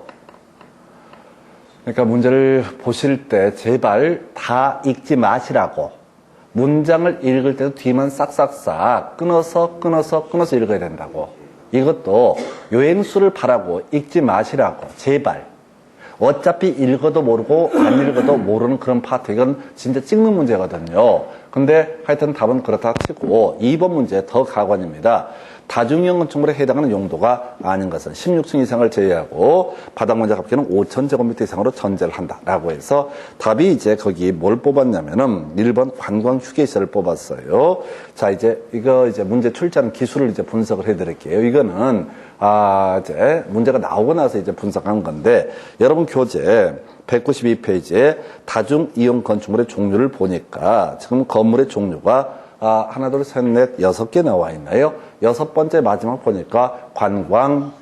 그러니까 문제를 보실 때 제발 다 읽지 마시라고. 문장을 읽을 때도 뒤만 싹싹싹 끊어서 읽어야 된다고. 이것도 요행수를 바라고 읽지 마시라고. 제발. 어차피 읽어도 모르고 안 읽어도 모르는 그런 파트. 이건 진짜 찍는 문제거든요. 근데 하여튼 답은 그렇다 치고 2번 문제 더 가관입니다. 다중이용 건축물에 해당하는 용도가 아닌 것은 16층 이상을 제외하고 바닥면적 합계는 5,000제곱미터 이상으로 전제를 한다라고 해서 답이 이제 거기 뭘 뽑았냐면은 1번 관광 휴게시설을 뽑았어요. 자, 이제 이거 이제 문제 출제하는 기술을 이제 분석을 해 드릴게요. 이거는 이제 문제가 나오고 나서 이제 분석한 건데 여러분 교재 192페이지에 다중이용 건축물의 종류를 보니까 지금 건물의 종류가 하나, 둘, 셋, 넷, 6개 나와 있나요? 6번째 마지막 보니까 관광,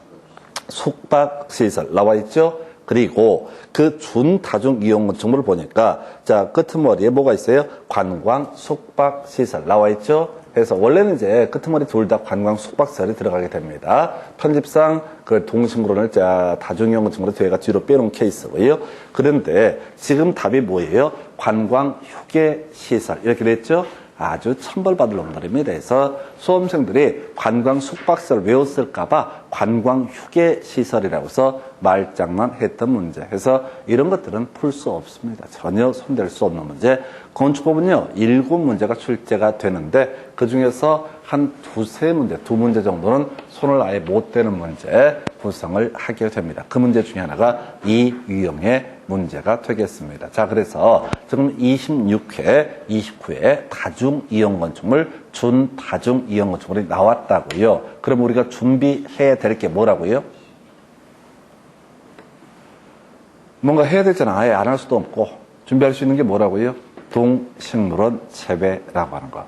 숙박시설 나와 있죠? 그리고 그 준다중이용 건축물을 보니까 자, 끄트머리에 뭐가 있어요? 관광, 숙박시설 나와 있죠? 그래서 원래는 이제 끄트머리 둘 다 관광, 숙박시설이 들어가게 됩니다. 편집상 그 동식물원을 다중이용 건축물을 저희가 뒤로 빼놓은 케이스고요. 그런데 지금 답이 뭐예요? 관광, 휴게시설 이렇게 됐죠? 아주 천벌받을 놈들입니다. 그래서 수험생들이 관광 숙박시설 외웠을까봐 관광 휴게시설이라고 해서 말장난 했던 문제. 그래서 이런 것들은 풀 수 없습니다. 전혀 손댈 수 없는 문제. 건축법은요, 7문제가 출제가 되는데 그 중에서 한 두세 문제, 2문제 정도는 손을 아예 못 대는 문제 구성을 하게 됩니다. 그 문제 중에 하나가 이 유형의 문제가 되겠습니다. 자, 그래서 지금 26회, 29회 다중이용 건축물, 준다중이용 건축물이 나왔다고요. 그럼 우리가 준비해야 될 게 뭐라고요? 뭔가 해야 되잖아. 아예 안 할 수도 없고. 준비할 수 있는 게 뭐라고요? 동식물원 제외라고 하는 거.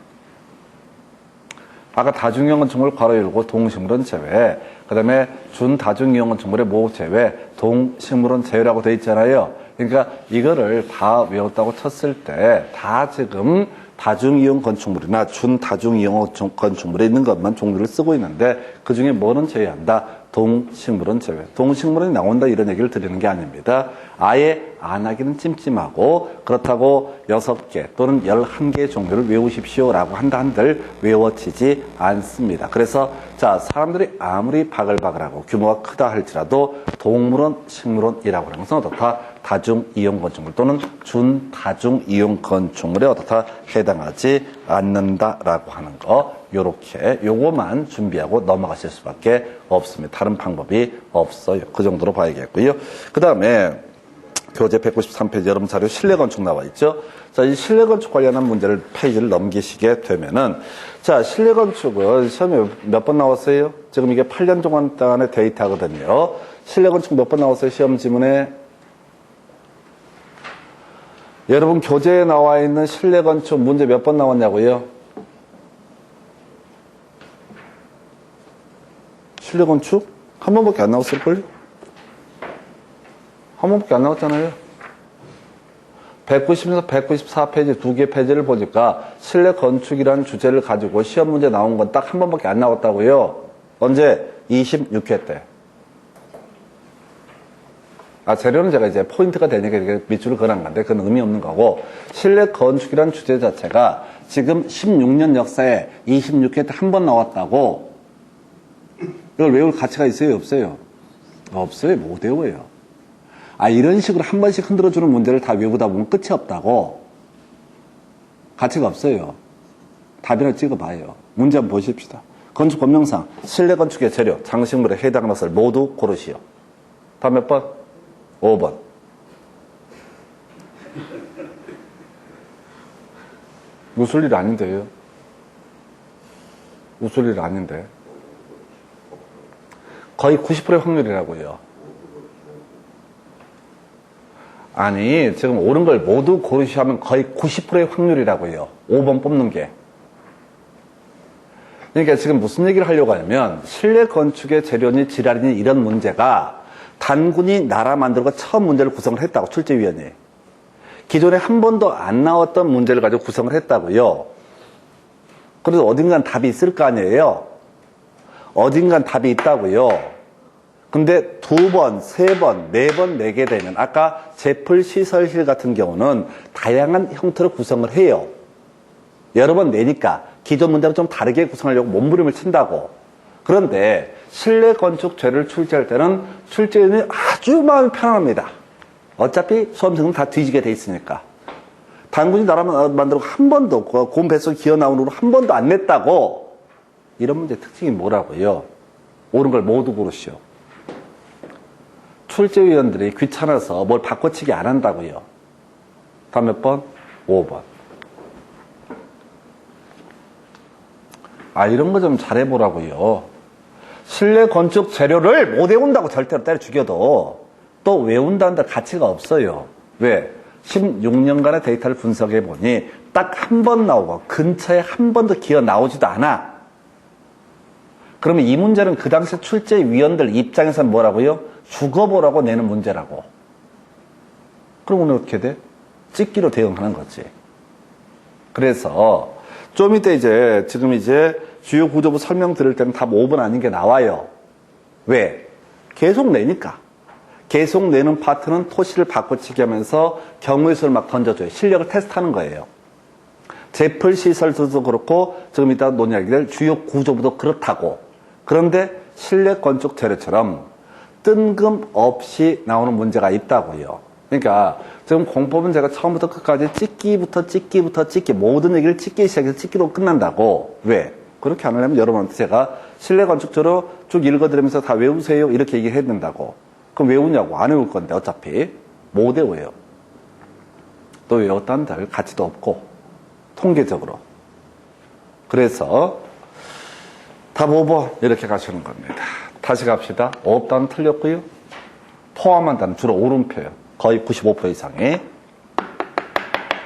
아까 다중이용 건축물 괄호 열고 동식물원 제외, 그 다음에 준다중이용 건축물의 모 제외, 동식물원 제외라고 돼 있잖아요. 그러니까 이거를 다 외웠다고 쳤을 때 다 지금 다중이용 건축물이나 준다중이용 건축물에 있는 것만 종류를 쓰고 있는데 그 중에 뭐는 제외한다? 동식물원 제외. 동식물원이 나온다 이런 얘기를 드리는 게 아닙니다. 아예 안 하기는 찜찜하고 그렇다고 6개 또는 11개의 종류를 외우십시오라고 한다 한들 외워지지 않습니다. 그래서 자, 사람들이 아무리 바글바글하고 규모가 크다 할지라도 동물원, 식물원이라고 하는 것은 어떻다? 다중이용 건축물 또는 준다중이용 건축물에 어떻다? 해당하지 않는다라고 하는 거. 요거만 준비하고 넘어가실 수밖에 없습니다. 다른 방법이 없어요. 그 정도로 봐야겠고요. 그 다음에 교재 193페이지 여러분 자료 실내건축 나와 있죠. 자, 이 실내건축 관련한 문제를 페이지를 넘기시게 되면은 자, 실내건축은 시험에 몇 번 나왔어요? 지금 이게 8년 동안의 데이터거든요. 실내건축 몇 번 나왔어요? 시험 지문에 여러분 교재에 나와 있는 실내건축 문제 몇 번 나왔냐고요? 실내건축? 한 번밖에 안 나왔을걸요? 한 번밖에 안 나왔잖아요. 190에서 194페이지 두 개 페이지를 보니까 실내건축이라는 주제를 가지고 시험 문제 나온 건 딱 한 번밖에 안 나왔다고요. 언제? 26회 때. 재료는 제가 이제 포인트가 되니까 이렇게 밑줄을 그어놓은 건데 그건 의미 없는 거고, 실내 건축이라는 주제 자체가 지금 16년 역사에 26회 때 한 번 나왔다고 이걸 외울 가치가 있어요, 없어요? 없어요. 못 외워요. 이런 식으로 한 번씩 흔들어주는 문제를 다 외우다 보면 끝이 없다고. 가치가 없어요. 답이나 찍어봐요. 문제 한번 보십시다. 건축 법령상 실내 건축의 재료, 장식물에 해당하는 것을 모두 고르시오. 다음 몇 번? 5번. 웃을 일 아닌데요. 웃을 일 아닌데. 거의 90%의 확률이라고요. 아니, 지금 옳은 걸 모두 고르시오 하면 거의 90%의 확률이라고요. 5번 뽑는 게. 그러니까 지금 무슨 얘기를 하려고 하냐면, 실내 건축의 재료니 질환이니 이런 문제가 단군이 나라 만들고 처음 문제를 구성을 했다고, 출제위원이. 기존에 한 번도 안 나왔던 문제를 가지고 구성을 했다고요. 그래서 어딘간 답이 있을 거 아니에요. 어딘간 답이 있다고요. 근데 2번, 3번, 4번 내게 되면, 아까 제풀 시설실 같은 경우는 다양한 형태로 구성을 해요. 여러 번 내니까 기존 문제랑 좀 다르게 구성하려고 몸부림을 친다고. 그런데 실내 건축 죄를 출제할 때는 출제인이 아주 마음이 편안합니다. 어차피 수험생은 다 뒤지게 돼 있으니까. 단군이 나라 만들고 한 번도, 곰 뱃속 기어 나오는 후로 한 번도 안 냈다고. 이런 문제 특징이 뭐라고요? 옳은 걸 모두 고르시오. 출제위원들이 귀찮아서 뭘 바꿔치기 안 한다고요. 다음 몇 번? 5번. 이런 거 좀 잘해보라고요. 실내 건축 재료를 못 외운다고 절대로 때려 죽여도 또 외운다는데 가치가 없어요. 왜? 16년간의 데이터를 분석해 보니 딱 한 번 나오고 근처에 한 번도 기어 나오지도 않아. 그러면 이 문제는 그 당시 출제위원들 입장에서는 뭐라고요? 죽어보라고 내는 문제라고. 그럼 오늘 어떻게 돼? 찍기로 대응하는 거지. 그래서 좀 이따 지금 주요 구조부 설명 들을 때는 답 5번 아닌 게 나와요. 왜? 계속 내니까. 계속 내는 파트는 토시를 바꿔치기 하면서 경우의 수를 막 던져줘요. 실력을 테스트하는 거예요. 제풀 시설도 그렇고 지금 이따 논의하게 될 주요 구조부도 그렇다고. 그런데 실내 건축 재료처럼 뜬금없이 나오는 문제가 있다고요. 그러니까 지금 공법은 제가 처음부터 끝까지 찍기부터 찍기 모든 얘기를 찍기 시작해서 찍기로 끝난다고. 왜? 그렇게 안 하려면 여러분한테 제가 실내 건축적으로 쭉 읽어드리면서 다 외우세요 이렇게 얘기해야 된다고. 그럼 외우냐고. 안 외울 건데 어차피 못 외워요. 또 외웠다는 별 가치도 없고 통계적으로. 그래서 답 5번 이렇게 가시는 겁니다. 다시 갑시다. 없다는 틀렸고요. 포함한다는 주로 오름표예요. 거의 95% 이상의.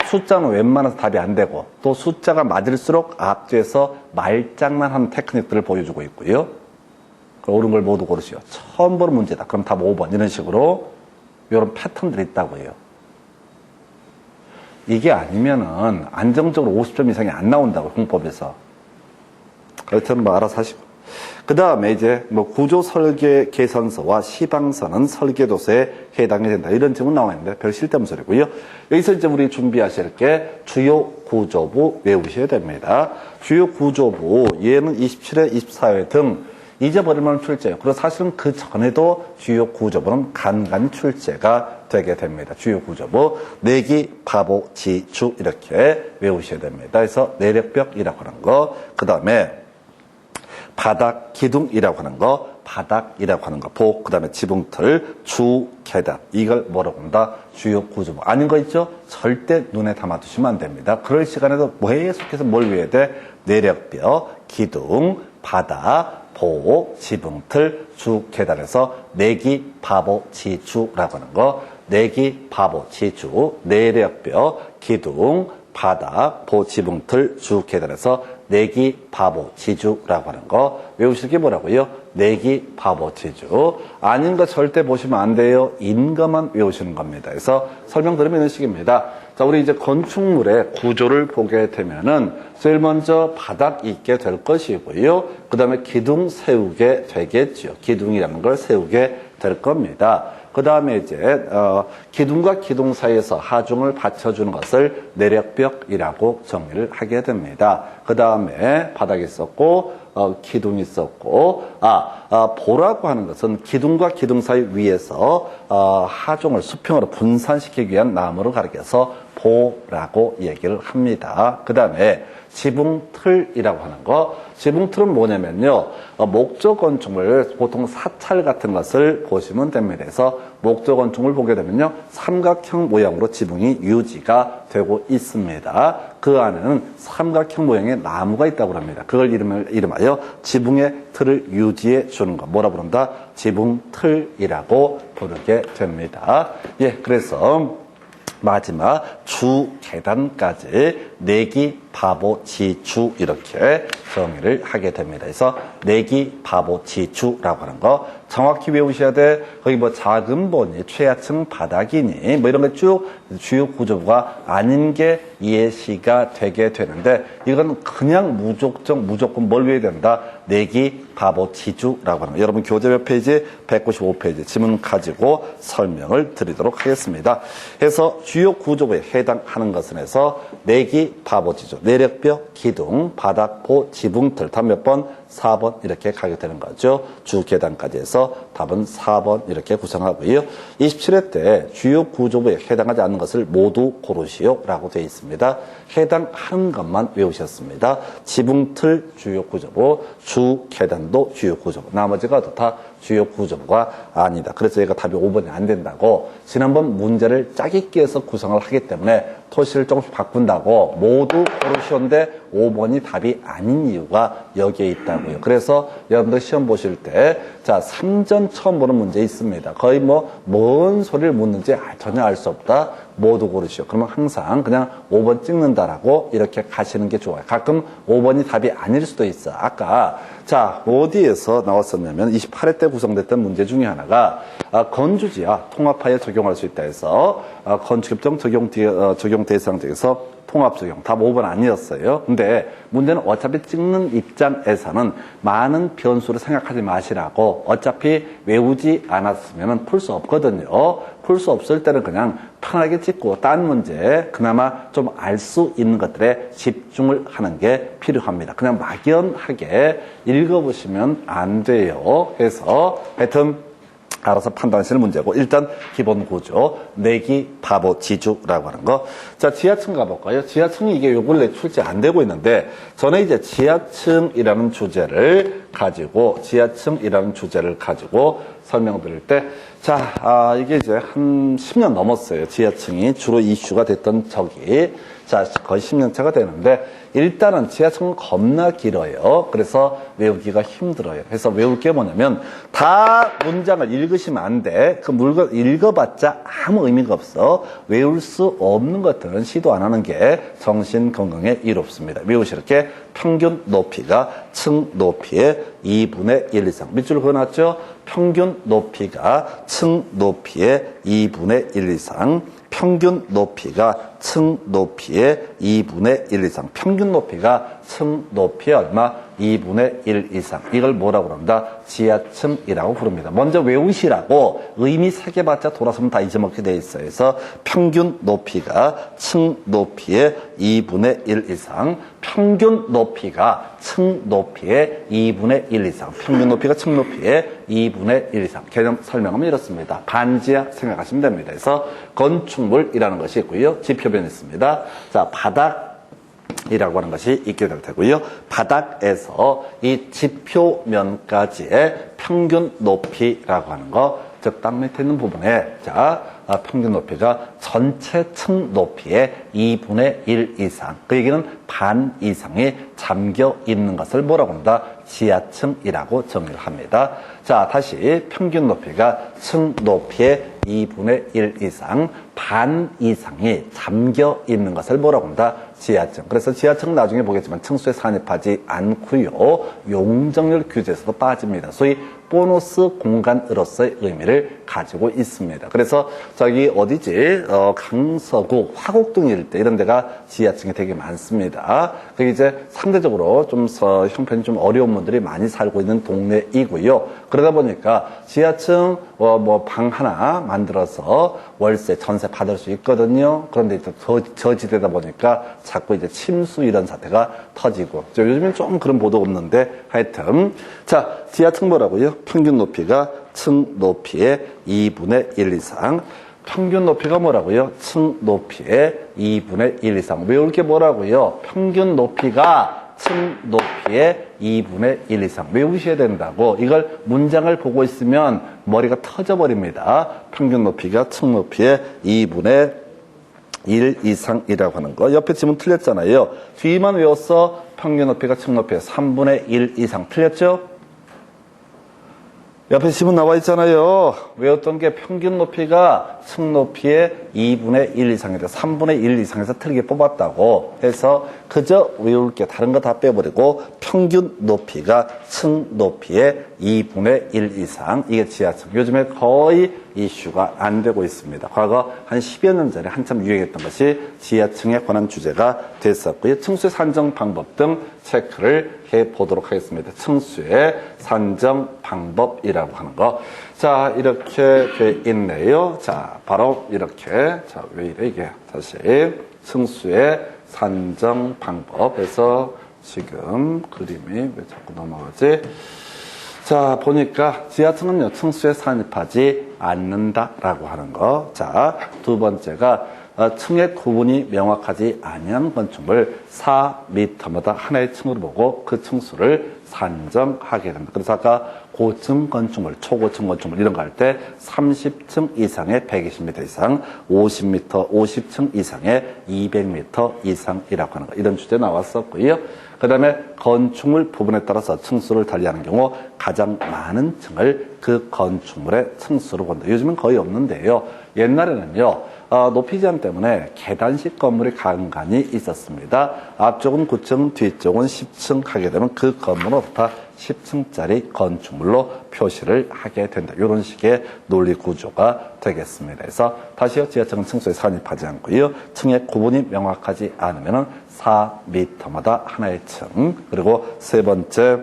숫자는 웬만해서 답이 안 되고 또 숫자가 맞을수록 앞뒤에서 말장난하는 테크닉들을 보여주고 있고요. 옳은 걸 모두 고르시오. 처음 보는 문제다. 그럼 답 5번 이런 식으로 이런 패턴들이 있다고요. 이게 아니면은 안정적으로 50점 이상이 안 나온다고 형법에서. 하여튼 뭐 알아서 하시고. 그 다음에 구조 설계 개선서와 시방서는 설계도서에 해당이 된다. 이런 질문 나와 있는데 별 쓸데없는 소리고요. 여기서 우리 준비하실 게 주요 구조부 외우셔야 됩니다. 주요 구조부 얘는 27회, 24회 등 잊어버리면 출제예요. 그리고 사실은 그 전에도 주요 구조부는 간간 출제가 되게 됩니다. 주요 구조부 내기, 바보, 지주 이렇게 외우셔야 됩니다. 그래서 내력벽이라고 하는 거, 그 다음에 바닥, 기둥이라고 하는 거, 바닥이라고 하는 거, 그 다음에 지붕틀, 주, 계단. 이걸 뭐라고 한다? 주요 구조부. 아닌 거 있죠? 절대 눈에 담아두시면 안 됩니다. 그럴 시간에도 계속해서 뭘 외워야 돼? 내력벽, 기둥, 바닥, 지붕틀, 주, 계단에서 내기, 바보, 지주라고 하는 거. 내기, 바보, 지주, 내력벽, 기둥, 바닥, 지붕틀, 주, 계단에서 내기, 바보, 지주라고 하는 거 외우실 게 뭐라고요? 내기, 바보, 지주. 아닌 거 절대 보시면 안 돼요. 인 것만 외우시는 겁니다. 그래서 설명드리면 이런 식입니다. 자, 우리 구조물의 구조를 보게 되면은 제일 먼저 바닥 있게 될 것이고요. 그 다음에 기둥 세우게 되겠죠. 기둥이라는 걸 세우게 될 겁니다. 그 다음에 이제 기둥과 기둥 사이에서 하중을 받쳐주는 것을 내력벽이라고 정의를 하게 됩니다. 그 다음에 바닥이 있었고 기둥이 있었고 보라고 하는 것은 기둥과 기둥 사이 위에서 하중을 수평으로 분산시키기 위한 나무를 가리켜서 보라고 얘기를 합니다. 그 다음에 지붕틀이라고 하는 거, 지붕틀은 뭐냐면요, 목조 건축물 보통 사찰 같은 것을 보시면 됩니다. 그래서 목조 건축물 보게 되면요, 삼각형 모양으로 지붕이 유지가 되고 있습니다. 그 안에는 삼각형 모양의 나무가 있다고 합니다. 그걸 이름하여 지붕의 틀을 유지해 주는 것, 뭐라 부른다? 지붕틀이라고 부르게 됩니다. 예, 그래서 마지막 주 계단까지 내기 바보 지주 이렇게 정의를 하게 됩니다. 그래서 내기 바보 지주라고 하는 거 정확히 외우셔야 돼. 거기 뭐 작은 bon이 최하층 바닥이니 뭐 이런 게 쭉 주요 구조부가 아닌 게 예시가 되게 되는데 이건 그냥 무조건 뭘 외워야 된다. 내기 바보 지주라고 하는 거. 여러분 교재 몇 페이지? 195페이지 지문 가지고 설명을 드리도록 하겠습니다. 그래서 주요 구조부에 해당하는 것은 해서 내기 바보 지주, 내력벽, 기둥, 바닥보, 지붕틀 답 몇 번? 4번 이렇게 가게 되는 거죠. 주 계단까지 해서 답은 4번 이렇게 구성하고요. 27회 때 주요 구조부에 해당하지 않는 것을 모두 고르시오 라고 되어 있습니다. 해당하는 것만 외우셨습니다. 지붕틀 주요 구조부, 주 계단도 주요 구조부, 나머지가 다 주요 구조부가 아니다. 그래서 얘가 답이 5번이 안 된다고 지난번 문제를 짜깁기 해서 구성을 하기 때문에 토시를 조금씩 바꾼다고 모두 고르시오인데 5번이 답이 아닌 이유가 여기에 있다고요. 그래서 여러분들 시험 보실 때 자 3전 처음 보는 문제 있습니다. 거의 뭔 소리를 묻는지 전혀 알 수 없다. 모두 고르시오. 그러면 항상 그냥 5번 찍는다라고 이렇게 가시는 게 좋아요. 가끔 5번이 답이 아닐 수도 있어. 아까 자 어디에서 나왔었냐면 28회 때 구성됐던 문제 중에 하나가 건주지하 통합하여 적용할 수 있다 해서 건축협정 적용 대상 중에서 통합 적용 답 5번 아니었어요. 근데 문제는 어차피 찍는 입장에서는 많은 변수를 생각하지 마시라고 어차피 외우지 않았으면 풀 수 없거든요. 풀 수 없을 때는 그냥 편하게 찍고 딴 문제 그나마 좀 알 수 있는 것들에 집중을 하는 게 필요합니다. 그냥 막연하게 읽어보시면 안 돼요. 그래서 하여튼 알아서 판단하시는 문제고 일단 기본 구조 내기 바보 지주라고 하는 거. 자 지하층 가볼까요? 지하층이 이게 요 근래 출제 안 되고 있는데 전에 이제 지하층이라는 주제를 가지고 설명드릴 때 자 이게 이제 한 10년 넘었어요. 지하층이 주로 이슈가 됐던 적이 자 거의 10년 차가 되는데 일단은 지하층은 겁나 길어요. 그래서 외우기가 힘들어요. 그래서 외울 게 뭐냐면 다 문장을 읽으시면 안 돼. 그 물건 읽어봤자 아무 의미가 없어. 외울 수 없는 것들은 시도 안 하는 게 정신 건강에 이롭습니다. 외우시렇게 평균 높이가 층 높이의 2분의 1 이상. 밑줄 그어놨죠? 평균 높이가 층 높이의 2분의 1 이상. 평균 높이가 층 높이의 2분의 1 이상. 평균 높이가 층 높이의 얼마? 2분의 1 이상. 이걸 뭐라고 그런다? 지하층이라고 부릅니다. 먼저 외우시라고 의미 세개봤자 돌아서면 다 잊어먹게 돼 있어요. 그래서 평균 높이가 층 높이의 2분의 1 이상. 평균 높이가 층 높이의 2분의 1 이상. 평균 높이가 층 높이의 2분의 1 이상. 개념 설명하면 이렇습니다. 반지하 생각하시면 됩니다. 그래서 건축물이라는 것이 있고요. 지표변이 있습니다. 자, 바닥이라고 하는 것이 있게 될 테고요. 바닥에서 이 지표면까지의 평균 높이라고 하는 거, 즉 땅 밑에 있는 부분에 자 평균 높이가 전체 층 높이의 2분의 1 이상. 그 얘기는 반 이상이 잠겨 있는 것을 뭐라고 한다? 지하층이라고 정의를 합니다. 자, 다시 평균 높이가 층 높이의 2분의 1 이상, 반 이상이 잠겨 있는 것을 뭐라고 한다? 지하층. 그래서 지하층은 나중에 보겠지만 층수에 산입하지 않고요. 용적률 규제에서도 빠집니다. 소위 보너스 공간으로서의 의미를 가지고 있습니다. 그래서 저기 어디지? 강서구, 화곡동 일대 이런 데가 지하층이 되게 많습니다. 그게 이제 상대적으로 좀 형편이 좀 어려운 분들이 많이 살고 있는 동네이고요. 그러다 보니까 지하층 방 하나 만들어서 월세, 전세 받을 수 있거든요. 그런데 이제 저지대다 보니까 자꾸 이제 침수 이런 사태가 터지고 요즘엔 좀 그런 보도가 없는데 하여튼 자 지하층 뭐라고요? 평균 높이가 층 높이의 2분의 1 이상. 평균 높이가 뭐라고요? 층 높이의 2분의 1 이상. 외울 게 뭐라고요? 평균 높이가 층 높이의 2분의 1 이상. 외우셔야 된다고. 이걸 문장을 보고 있으면 머리가 터져버립니다. 평균 높이가 층 높이의 2분의 1 이상이라고 하는 거. 옆에 지문 틀렸잖아요. 뒤만 외웠어. 평균 높이가 층 높이의 3분의 1 이상. 틀렸죠? 옆에 지문 나와 있잖아요. 외웠던 게 평균 높이가 층 높이의 2분의 1 이상이다. 3분의 1 이상에서 틀리게 뽑았다고 해서 그저 외울 게 다른 거 다 빼버리고 평균 높이가 층 높이의 2분의 1 이상. 이게 지하층. 요즘에 거의 이슈가 안 되고 있습니다. 과거 한 10여 년 전에 한참 유행했던 것이 지하층에 관한 주제가 됐었고요. 층수의 산정 방법 등 체크를 해보도록 하겠습니다. 층수의 산정 방법이라고 하는 거. 자, 이렇게 돼 있네요. 자, 바로 이렇게. 자, 왜 이래, 이게. 다시. 층수의 산정 방법에서 지금 그림이 왜 자꾸 넘어가지? 자, 보니까 지하층은요, 층수에 산입하지 않는다라고 하는 거. 자, 두 번째가 층의 구분이 명확하지 아니한 건축물 4m마다 하나의 층으로 보고 그 층수를 산정하게 됩니다. 그래서 아까 고층 건축물, 초고층 건축물 이런 거 할 때 30층 이상의 120m 이상, 50층 이상의 200m 이상이라고 하는 거. 이런 주제 나왔었고요. 그 다음에 건축물 부분에 따라서 층수를 달리하는 경우 가장 많은 층을 그 건축물의 층수로 본다. 요즘은 거의 없는데요. 옛날에는요. 높이 제한 때문에 계단식 건물이 간간히 있었습니다. 앞쪽은 9층, 뒤쪽은 10층 하게 되면 그 건물은 다 10층짜리 건축물로 표시를 하게 된다. 이런 식의 논리 구조가 되겠습니다. 그래서 다시요, 지하층은 층수에 산입하지 않고요. 층의 구분이 명확하지 않으면 4m마다 하나의 층. 그리고 세 번째,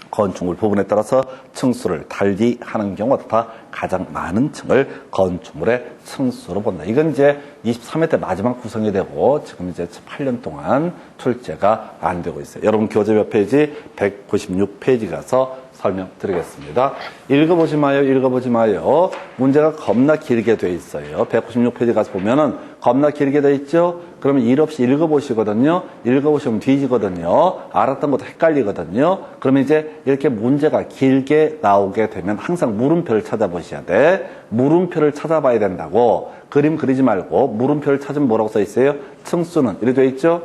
건축물 부분에 따라서 층수를 달리하는 경우가 다 가장 많은 층을 건축물의 층수로 본다. 이건 이제 23회 때 마지막 구성이 되고 지금 이제 8년 동안 출제가 안 되고 있어요. 여러분 교재 몇 페이지? 196페이지 가서 설명드리겠습니다. 읽어보지 마요. 문제가 겁나 길게 돼 있어요. 196페이지 가서 보면은 겁나 길게 돼 있죠? 그러면 일 없이 읽어보시거든요. 읽어보시면 뒤지거든요. 알았던 것도 헷갈리거든요. 그러면 이제 이렇게 문제가 길게 나오게 되면 항상 물음표를 찾아보셔야 돼. 물음표를 찾아봐야 된다고. 그림 그리지 말고 물음표를 찾으면 뭐라고 써 있어요? 층수는 이렇게 돼 있죠?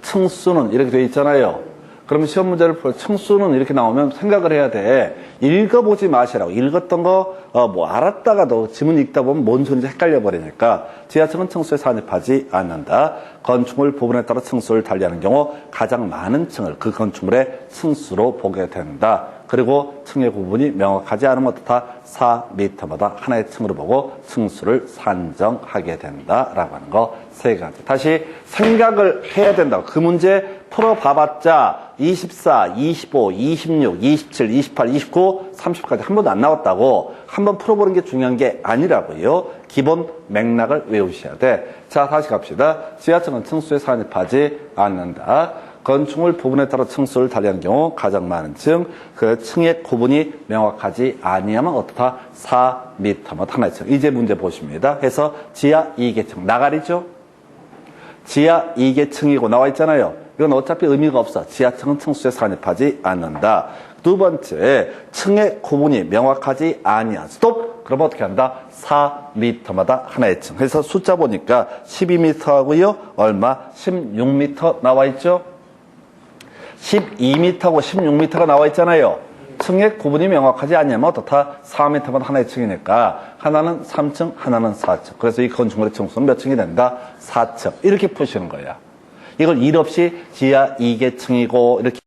층수는 이렇게 돼 있잖아요. 그러면 시험 문제를 풀 층수는 이렇게 나오면 생각을 해야 돼. 읽어보지 마시라고. 읽었던 거 알았다가도 지문 읽다 보면 뭔 소리인지 헷갈려 버리니까 지하층은 층수에 산입하지 않는다. 건축물 부분에 따라 층수를 달리하는 경우 가장 많은 층을 그 건축물의 층수로 보게 된다. 그리고 층의 구분이 명확하지 않으면 다 4m마다 하나의 층으로 보고 층수를 산정하게 된다라고 하는 거 세 가지. 다시 생각을 해야 된다고. 그 문제 풀어봐봤자 24, 25, 26, 27, 28, 29, 30까지 한 번도 안 나왔다고. 한번 풀어보는 게 중요한 게 아니라고요. 기본 맥락을 외우셔야 돼. 자, 다시 갑시다. 지하층은 층수에 산입하지 않는다. 건축물 부분에 따라 층수를 달리하는 경우 가장 많은 층, 그 층의 구분이 명확하지 아니하면 어떻다? 4m마다 하나의 층. 이제 문제 보십니다. 해서 지하 2계층. 나가리죠? 지하 2계층이고 나와 있잖아요. 이건 어차피 의미가 없어. 지하층은 층수에 산입하지 않는다. 두 번째, 층의 구분이 명확하지 아니한. 스톱! 그러면 어떻게 한다? 4m마다 하나의 층. 그래서 숫자 보니까 12m 하고요. 얼마? 16m 나와 있죠? 12m하고 16m가 나와 있잖아요. 층의 구분이 명확하지 않냐면 어떻다? 4m마다 하나의 층이니까 하나는 3층, 하나는 4층. 그래서 이 건축물의 층수는 몇 층이 된다? 4층. 이렇게 푸시는 거야. 이걸 일 없이 지하 2계층이고 이렇게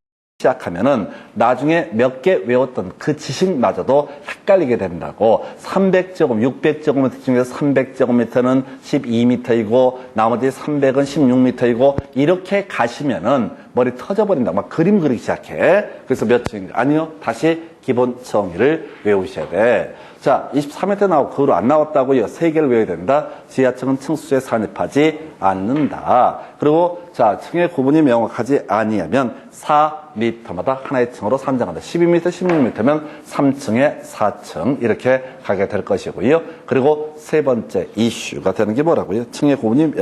시작하면은 나중에 몇 개 외웠던 그 지식마저도 헷갈리게 된다고. 300제곱, 600제곱미터 중에서 300제곱미터는 12m이고 나머지 300은 16m이고 이렇게 가시면은 머리 터져버린다. 막 그림 그리기 시작해. 그래서 몇 층인가? 아니요. 다시 기본 정의를 외우셔야 돼. 자, 23m 나오고 그거로 안 나왔다고요. 3개를 외워야 된다. 지하층은 층수에 산입하지 않는다. 그리고 자, 층의 구분이 명확하지 아니하면 4m마다 하나의 층으로 산정한다. 12m, 16m면 3층에 4층 이렇게 가게 될 것이고요. 그리고 세 번째 이슈가 되는 게 뭐라고요? 층의 구분이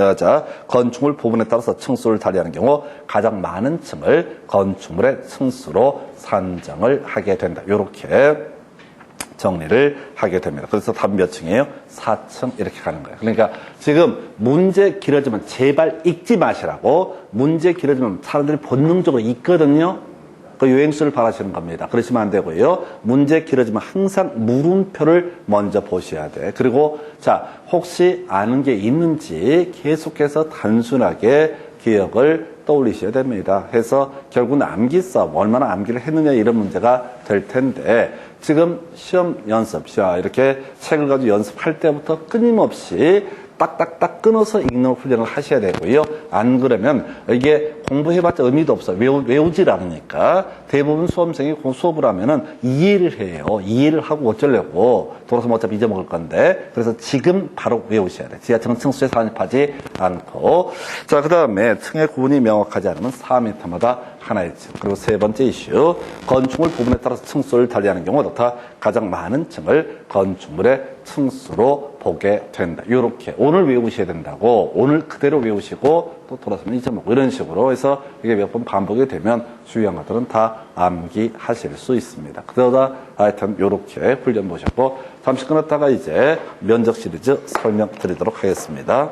건축물 부분에 따라서 층수를 달리하는 경우 가장 많은 층을 건축물의 층수로 산정을 하게 된다. 이렇게 정리를 하게 됩니다. 그래서 답 몇 층이에요? 4층 이렇게 가는 거예요. 그러니까 지금 문제 길어지면 제발 읽지 마시라고. 문제 길어지면 사람들이 본능적으로 읽거든요. 그 요행수를 바라시는 겁니다. 그러시면 안 되고요. 문제 길어지면 항상 물음표를 먼저 보셔야 돼. 그리고 자, 혹시 아는 게 있는지 계속해서 단순하게 기억을 떠올리셔야 됩니다. 해서 결국은 암기 싸움, 얼마나 암기를 했느냐 이런 문제가 될 텐데 지금 시험 연습, 이렇게 책을 가지고 연습할 때부터 끊임없이 딱딱딱 끊어서 읽는 훈련을 하셔야 되고요. 안 그러면 이게 공부해봤자 의미도 없어요. 외우질 않으니까. 대부분 수험생이 수업을 하면은 이해를 해요. 이해를 하고 어쩌려고. 돌아서 어차피 잊어먹을 건데. 그래서 지금 바로 외우셔야 돼. 지하층은 층수에 산입하지 않고. 자, 그 다음에 층의 구분이 명확하지 않으면 4m마다 하나의 층. 그리고 세 번째 이슈. 건축물 부분에 따라서 층수를 달리하는 경우 어떻다? 가장 많은 층을 건축물의 층수로 보게 된다. 이렇게 오늘 외우셔야 된다고. 오늘 그대로 외우시고 또 돌아서면 잊어먹고 이런 식으로 해서 이게 몇 번 반복이 되면 중요한 것들은 다 암기하실 수 있습니다. 그러다 하여튼 이렇게 훈련 보셨고 잠시 끊었다가 이제 면적 시리즈 설명드리도록 하겠습니다.